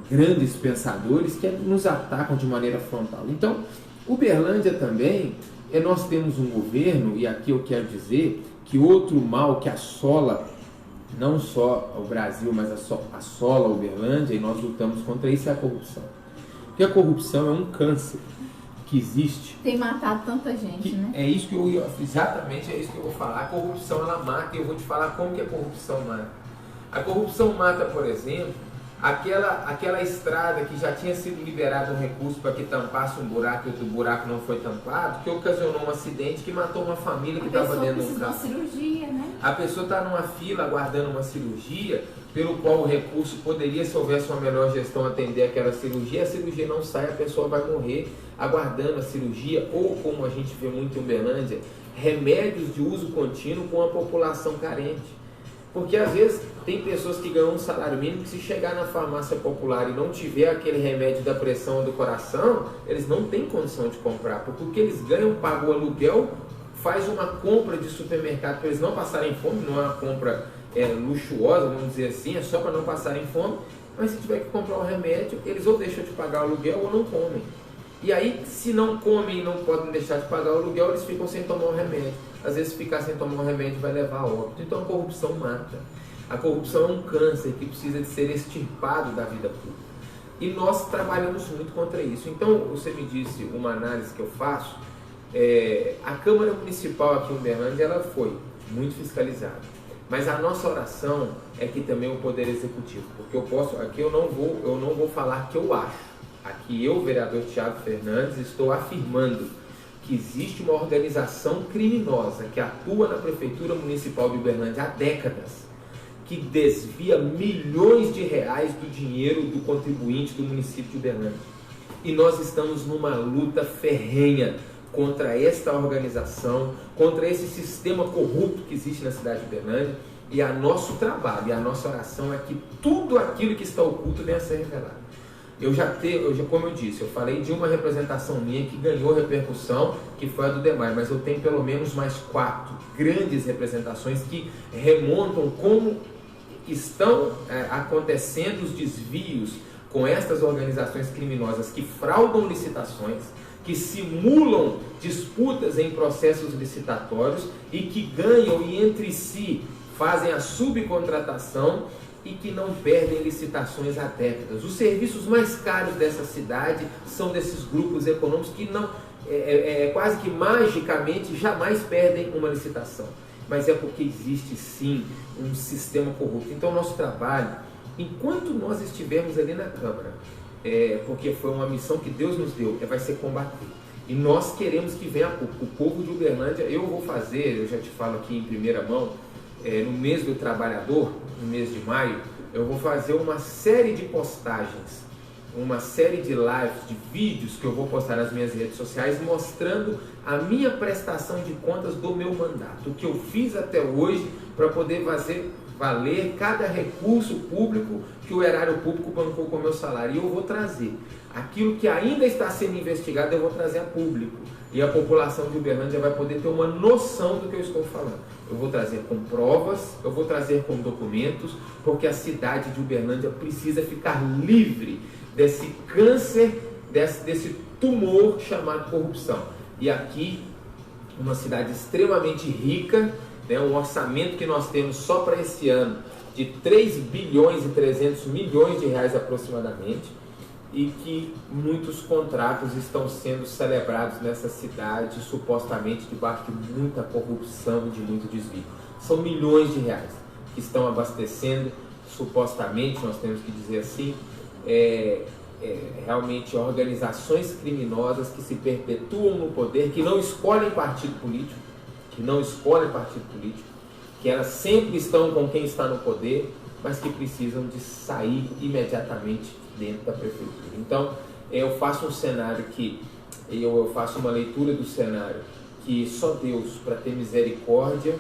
Speaker 2: grandes pensadores que nos atacam de maneira frontal. Então, Uberlândia também, nós temos um governo, e aqui eu quero dizer que outro mal que assola não só o Brasil, mas assola Uberlândia, e nós lutamos contra isso, é a corrupção. Porque a corrupção é um câncer que existe.
Speaker 1: Tem matado tanta gente, né?
Speaker 2: É isso que exatamente é isso que eu vou falar. A corrupção, ela mata, e eu vou te falar como que a corrupção mata. A corrupção mata, por exemplo, aquela estrada que já tinha sido liberado um recurso para que tampasse um buraco, e o buraco não foi tampado, que ocasionou um acidente que matou uma família que estava dentro de um carro.
Speaker 1: Cirurgia, né?
Speaker 2: A pessoa está numa fila aguardando uma cirurgia, pelo qual o recurso poderia, se houvesse uma melhor gestão, atender aquela cirurgia. A cirurgia não sai, a pessoa vai morrer aguardando a cirurgia, ou, como a gente vê muito em Uberlândia, remédios de uso contínuo com a população carente. Porque às vezes tem pessoas que ganham um salário mínimo que, se chegar na farmácia popular e não tiver aquele remédio da pressão do coração, eles não têm condição de comprar, porque o que eles ganham, pagam o aluguel, faz uma compra de supermercado para eles não passarem fome, não é uma compra luxuosa, vamos dizer assim, é só para não passarem fome, mas se tiver que comprar um remédio, eles ou deixam de pagar o aluguel ou não comem. E aí, se não comem e não podem deixar de pagar o aluguel, eles ficam sem tomar o remédio. Às vezes, ficar sem tomar o remédio vai levar a óbito. Então, a corrupção mata. A corrupção é um câncer que precisa de ser extirpado da vida pública. E nós trabalhamos muito contra isso. Então, você me disse uma análise que eu faço. A Câmara Municipal aqui em Uberlândia, ela foi muito fiscalizada. Mas a nossa oração é que também o Poder Executivo, porque aqui eu não vou falar que eu acho. Aqui eu, vereador Thiago Fernandes, estou afirmando que existe uma organização criminosa que atua na Prefeitura Municipal de Uberlândia há décadas, que desvia milhões de reais do dinheiro do contribuinte do município de Uberlândia. E nós estamos numa luta ferrenha contra esta organização, contra esse sistema corrupto que existe na cidade de Uberlândia, e o nosso trabalho e a nossa oração é que tudo aquilo que está oculto venha a ser revelado. Como eu disse, eu falei de uma representação minha que ganhou repercussão, que foi a do Demar, mas eu tenho pelo menos mais 4 grandes representações que remontam como estão acontecendo os desvios com estas organizações criminosas que fraudam licitações, que simulam disputas em processos licitatórios e que ganham e entre si fazem a subcontratação e que não perdem licitações há décadas. Os serviços mais caros dessa cidade são desses grupos econômicos que não, quase que magicamente jamais perdem uma licitação. Mas é porque existe sim um sistema corrupto. Então nosso trabalho, enquanto nós estivermos ali na Câmara, porque foi uma missão que Deus nos deu, vai ser combater. E nós queremos que venha o povo de Uberlândia. Eu já te falo aqui em primeira mão, no mês do trabalhador, no mês de maio, eu vou fazer uma série de postagens, uma série de lives, de vídeos que eu vou postar nas minhas redes sociais, mostrando a minha prestação de contas do meu mandato, o que eu fiz até hoje para poder fazer valer cada recurso público que o erário público bancou com o meu salário. E eu vou trazer aquilo que ainda está sendo investigado, eu vou trazer a público. E a população de Uberlândia vai poder ter uma noção do que eu estou falando. Eu vou trazer com provas, eu vou trazer com documentos, porque a cidade de Uberlândia precisa ficar livre desse câncer, desse tumor chamado corrupção. E aqui, uma cidade extremamente rica, um orçamento que nós temos só para esse ano de 3 bilhões e 300 milhões de reais aproximadamente, e que muitos contratos estão sendo celebrados nessa cidade, supostamente debaixo de muita corrupção e de muito desvio. São milhões de reais que estão abastecendo, supostamente, nós temos que dizer assim, realmente organizações criminosas que se perpetuam no poder, que não escolhem partido político, que elas sempre estão com quem está no poder, mas que precisam de sair imediatamente dentro da prefeitura. Então, eu faço um cenário eu faço uma leitura do cenário que só Deus para ter misericórdia,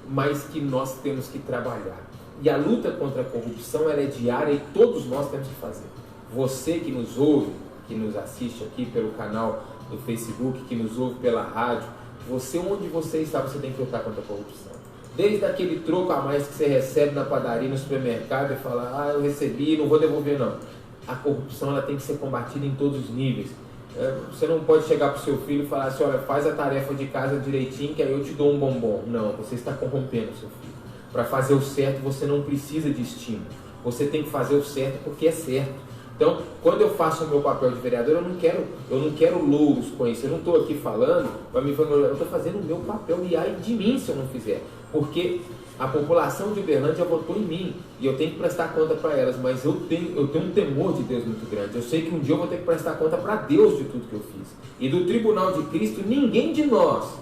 Speaker 2: mas que nós temos que trabalhar. E a luta contra a corrupção, ela é diária e todos nós temos que fazer. Você que nos ouve, que nos assiste aqui pelo canal do Facebook, que nos ouve pela rádio, você, onde você está, você tem que lutar contra a corrupção. Desde aquele troco a mais que você recebe na padaria, no supermercado, e fala, eu recebi, não vou devolver não. A corrupção, ela tem que ser combatida em todos os níveis. Você não pode chegar para o seu filho e falar assim, olha, faz a tarefa de casa direitinho que aí eu te dou um bombom. Não, você está corrompendo o seu filho. Para fazer o certo, você não precisa de estímulo. Você tem que fazer o certo porque é certo. Então, quando eu faço o meu papel de vereador, eu não quero louros com isso. Eu não estou aqui falando para me falar, eu estou fazendo o meu papel e ai de mim se eu não fizer. Porque a população de Uberlândia votou em mim e eu tenho que prestar conta para elas, mas eu tenho um temor de Deus muito grande. Eu sei que um dia eu vou ter que prestar conta para Deus de tudo que eu fiz. E do tribunal de Cristo, ninguém de nós,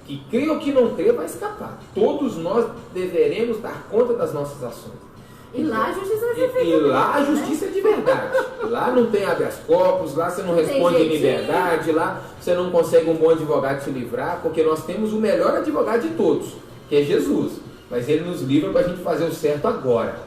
Speaker 2: que crê ou que não crê, vai escapar. Todos nós deveremos dar conta das nossas ações.
Speaker 1: E lá a justiça vai ser feita.
Speaker 2: E lá a justiça é de verdade. Lá não tem habeas corpus, lá você não responde em liberdade, lá você não consegue um bom advogado te livrar, porque nós temos o melhor advogado de todos, que é Jesus. Mas ele nos livra para a gente fazer o certo agora,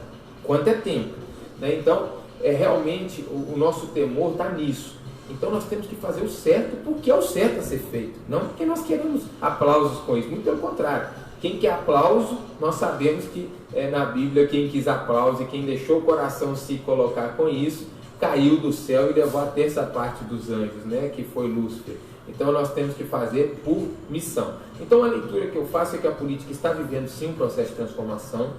Speaker 2: quanto é tempo. Né? Então, realmente, o nosso temor está nisso. Então nós temos que fazer o certo porque é o certo a ser feito, não porque nós queremos aplausos com isso, muito pelo contrário. Quem quer aplauso, nós sabemos que na Bíblia quem quis aplauso e quem deixou o coração se colocar com isso, caiu do céu e levou a terça parte dos anjos, né, que foi Lúcifer. Então nós temos que fazer por missão. Então a leitura que eu faço é que a política está vivendo sim um processo de transformação,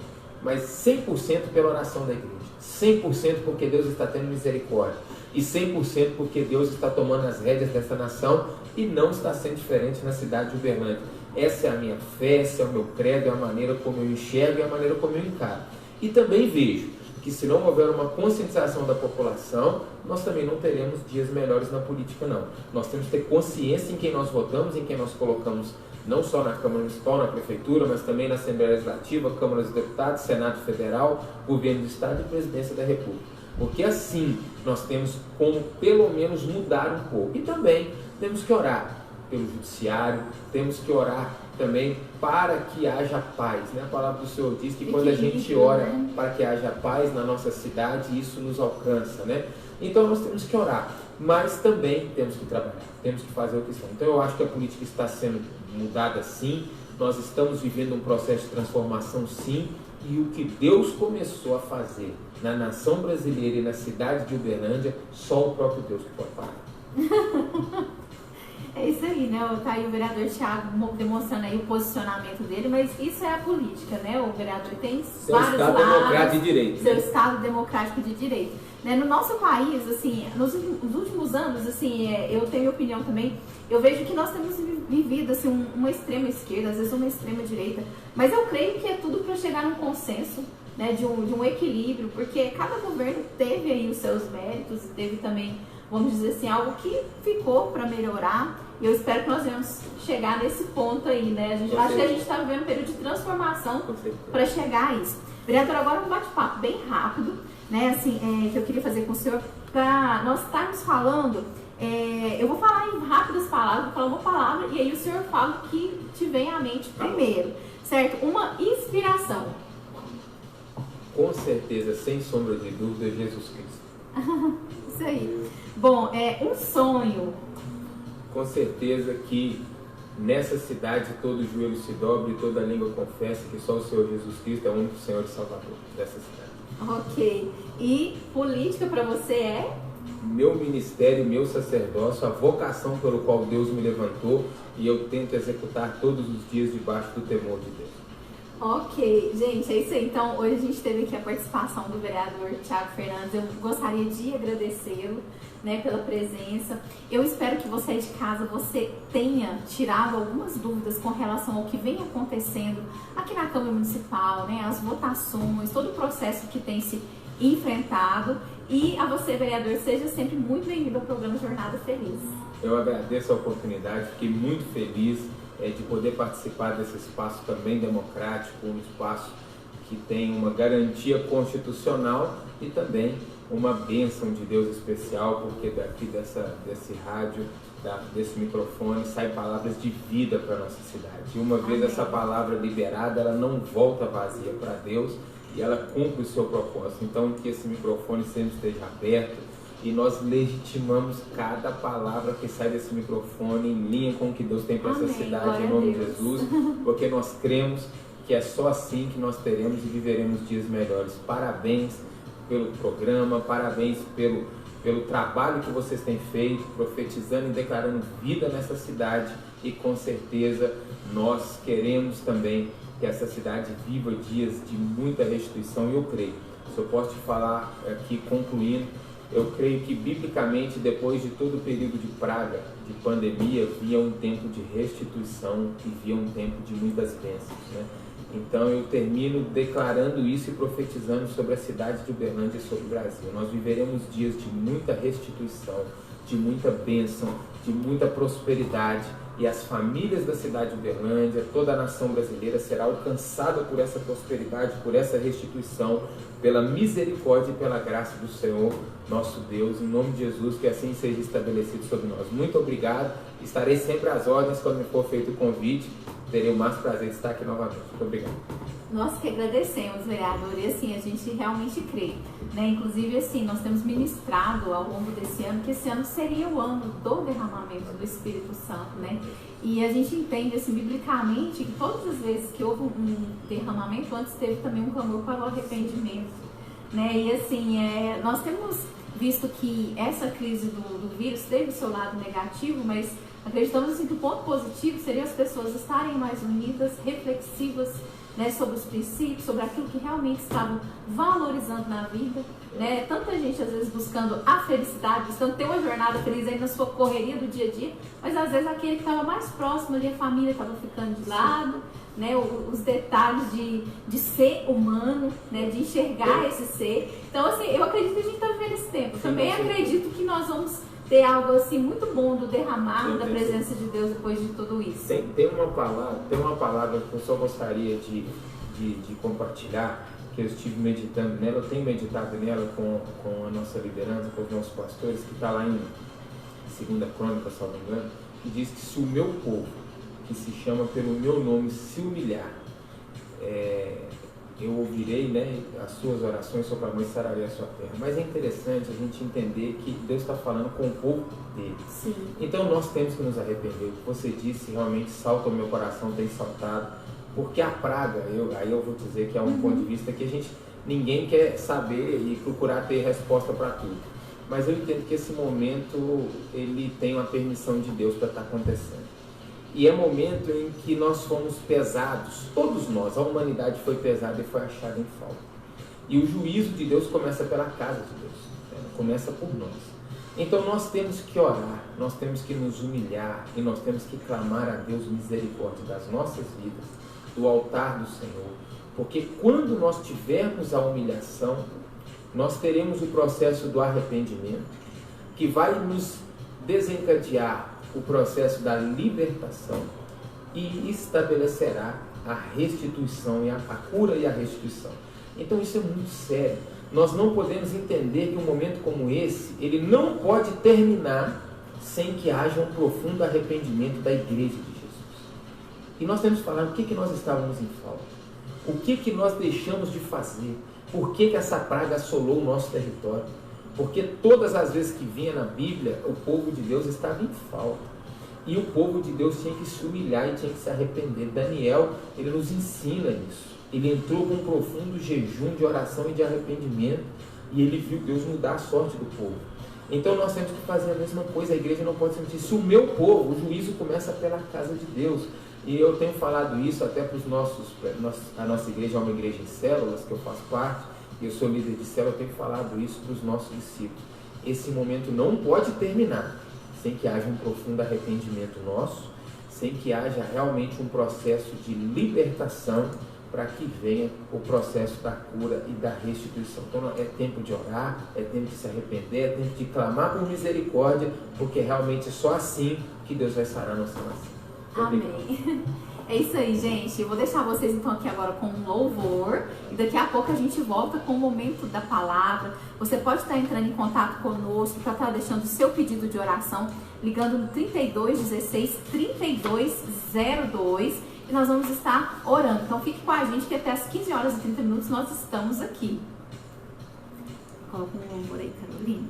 Speaker 2: mas 100% pela oração da igreja, 100% porque Deus está tendo misericórdia, e 100% porque Deus está tomando as rédeas dessa nação e não está sendo diferente na cidade de Uberlândia. Essa é a minha fé, esse é o meu credo, é a maneira como eu enxergo, é a maneira como eu encaro. E também vejo que se não houver uma conscientização da população, nós também não teremos dias melhores na política, não. Nós temos que ter consciência em quem nós votamos, em quem nós colocamos, não só na Câmara Municipal, na Prefeitura, mas também na Assembleia Legislativa, Câmara dos Deputados, Senado Federal, Governo do Estado e Presidência da República. Porque assim nós temos como pelo menos mudar um pouco. E também temos que orar pelo judiciário, temos que orar também para que haja paz, né? A palavra do Senhor diz que quando a gente ora para que haja paz na nossa cidade, isso nos alcança, né? Então nós temos que orar, mas também temos que trabalhar, temos que fazer o que está. Então eu acho que a política está sendo mudada sim, nós estamos vivendo um processo de transformação sim, e o que Deus começou a fazer na nação brasileira e na cidade de Uberlândia, só o próprio Deus que pode parar.
Speaker 1: É isso aí, né? Tá aí o vereador Thiago demonstrando aí o posicionamento dele, mas isso é a política, né? O vereador tem
Speaker 2: seu
Speaker 1: vários
Speaker 2: Estado
Speaker 1: lados,
Speaker 2: democrático de direito.
Speaker 1: Seu
Speaker 2: né?
Speaker 1: Estado democrático de direito. Né? No nosso país, assim, nos últimos anos, assim, eu tenho minha opinião também, eu vejo que nós temos vivido assim, uma extrema esquerda, às vezes uma extrema direita, mas eu creio que é tudo para chegar num consenso, né? de um equilíbrio, porque cada governo teve aí os seus méritos, teve também, vamos dizer assim, algo que ficou para melhorar. E eu espero que nós venhamos chegar nesse ponto aí, né? Acho que a gente está vivendo um período de transformação para chegar a isso. Vereador, agora um bate-papo bem rápido, né? Assim, que eu queria fazer com o senhor, para nós estarmos falando. Eu vou falar em rápidas palavras, vou falar uma palavra e aí o senhor fala o que te vem à mente primeiro, certo? Uma inspiração.
Speaker 2: Com certeza, sem sombra de dúvida, Jesus Cristo.
Speaker 1: Isso aí. Bom, um sonho.
Speaker 2: Com certeza que nessa cidade todo joelho se dobre e toda língua confessa que só o Senhor Jesus Cristo é o único Senhor e Salvador dessa cidade.
Speaker 1: Ok. E política para você é?
Speaker 2: Meu ministério, meu sacerdócio, a vocação pelo qual Deus me levantou e eu tento executar todos os dias debaixo do temor de Deus.
Speaker 1: Ok, gente, é isso aí. Então, hoje a gente teve aqui a participação do vereador Thiago Fernandes. Eu gostaria de agradecê-lo, né, pela presença. Eu espero que você de casa, você tenha tirado algumas dúvidas com relação ao que vem acontecendo aqui na Câmara Municipal, né, as votações, todo o processo que tem se enfrentado. E a você, vereador, seja sempre muito bem-vindo ao programa Jornada Feliz.
Speaker 2: Eu agradeço a oportunidade, fiquei muito feliz de poder participar desse espaço também democrático, um espaço que tem uma garantia constitucional e também uma bênção de Deus especial, porque daqui desse rádio, desse microfone, saem palavras de vida para a nossa cidade. E uma vez essa palavra liberada, ela não volta vazia para Deus e ela cumpre o seu propósito. Então, que esse microfone sempre esteja aberto e nós legitimamos cada palavra que sai desse microfone em linha com o que Deus tem para essa cidade, em nome de Jesus, porque nós cremos que é só assim que nós teremos e viveremos dias melhores. Parabéns pelo programa, parabéns pelo trabalho que vocês têm feito, profetizando e declarando vida nessa cidade, e com certeza nós queremos também que essa cidade viva dias de muita restituição, e eu creio. Se eu posso te falar aqui, concluindo, eu creio que biblicamente, depois de todo o período de praga, de pandemia, via um tempo de restituição e via um tempo de muitas bênçãos, né? Então eu termino declarando isso e profetizando sobre a cidade de Uberlândia e sobre o Brasil. Nós viveremos dias de muita restituição, de muita bênção, de muita prosperidade, e as famílias da cidade de Uberlândia, toda a nação brasileira será alcançada por essa prosperidade, por essa restituição, pela misericórdia e pela graça do Senhor, nosso Deus, em nome de Jesus, que assim seja estabelecido sobre nós. Muito obrigado, estarei sempre às ordens quando me for feito o convite, terei o mais prazer de estar aqui novamente. Muito obrigado.
Speaker 1: Nós que agradecemos, vereador, e assim, a gente realmente crê, né? Inclusive, assim, nós temos ministrado ao longo desse ano que esse ano seria o ano do derramamento do Espírito Santo, né? E a gente entende, assim, biblicamente, que todas as vezes que houve um derramamento, antes teve também um clamor para o arrependimento, né? E assim, nós temos visto que essa crise do vírus teve o seu lado negativo, mas acreditamos assim, que o ponto positivo seria as pessoas estarem mais unidas, reflexivas, né, sobre os princípios, sobre aquilo que realmente estavam valorizando na vida, né? Tanta gente às vezes buscando a felicidade, buscando ter uma jornada feliz aí na sua correria do dia a dia, mas às vezes aquele que estava mais próximo ali, a família estava ficando de lado, né? Os detalhes de ser humano, né? De enxergar esse ser. Então assim, eu acredito que a gente está vivendo esse tempo. Também acredito que nós vamos ter algo assim muito bom do derramar da presença de Deus depois de tudo isso.
Speaker 2: Tem uma palavra que eu só gostaria de compartilhar, que eu estive meditando nela, eu tenho meditado nela com a nossa liderança, com os nossos pastores, que está lá em 2 Crônicas, se não me engano, que diz que se o meu povo, que se chama pelo meu nome, se humilhar, eu ouvirei, né, as suas orações, sua clamor e sararei a sua terra. Mas é interessante a gente entender que Deus está falando com o povo dele.
Speaker 1: Sim.
Speaker 2: Então nós temos que nos arrepender. O que você disse realmente salta o meu coração, tem saltado. Porque a praga, aí eu vou dizer que é um ponto de vista que ninguém quer saber e procurar ter resposta para tudo. Mas eu entendo que esse momento ele tem uma permissão de Deus para estar acontecendo. E é momento em que nós fomos pesados, todos nós, a humanidade foi pesada e foi achada em falta. E o juízo de Deus começa pela casa de Deus, né? Começa por nós. Então nós temos que orar, nós temos que nos humilhar e nós temos que clamar a Deus misericórdia das nossas vidas, do altar do Senhor. Porque quando nós tivermos a humilhação, nós teremos o processo do arrependimento, que vai nos desencadear o processo da libertação e estabelecerá a restituição, a cura e a restituição. Então isso é muito sério. Nós não podemos entender que um momento como esse, ele não pode terminar sem que haja um profundo arrependimento da igreja de Jesus. E nós temos que falar o que nós estávamos em falta, o que nós deixamos de fazer, por que essa praga assolou o nosso território. Porque todas as vezes que vinha na Bíblia, o povo de Deus estava em falta. E o povo de Deus tinha que se humilhar e tinha que se arrepender. Daniel, ele nos ensina isso. Ele entrou com um profundo jejum de oração e de arrependimento. E ele viu Deus mudar a sorte do povo. Então nós temos que fazer a mesma coisa. A igreja não pode sentir. Se o meu povo, o juízo começa pela casa de Deus. E eu tenho falado isso até para a nossa igreja é uma igreja em células, que eu faço parte. Eu sou líder de célula, eu tenho falado isso para os nossos discípulos. Esse momento não pode terminar sem que haja um profundo arrependimento nosso, sem que haja realmente um processo de libertação para que venha o processo da cura e da restituição. Então é tempo de orar, é tempo de se arrepender, é tempo de clamar por misericórdia, porque realmente é só assim que Deus vai sarar a nossa nação.
Speaker 1: Amém. É isso aí, gente. Eu vou deixar vocês então aqui agora com um louvor e daqui a pouco a gente volta com o momento da palavra. Você pode estar entrando em contato conosco para estar deixando o seu pedido de oração, ligando no 3216 3202 e nós vamos estar orando. Então fique com a gente que até as 15 horas e 30 minutos nós estamos aqui. Coloca um louvor aí, Carolina.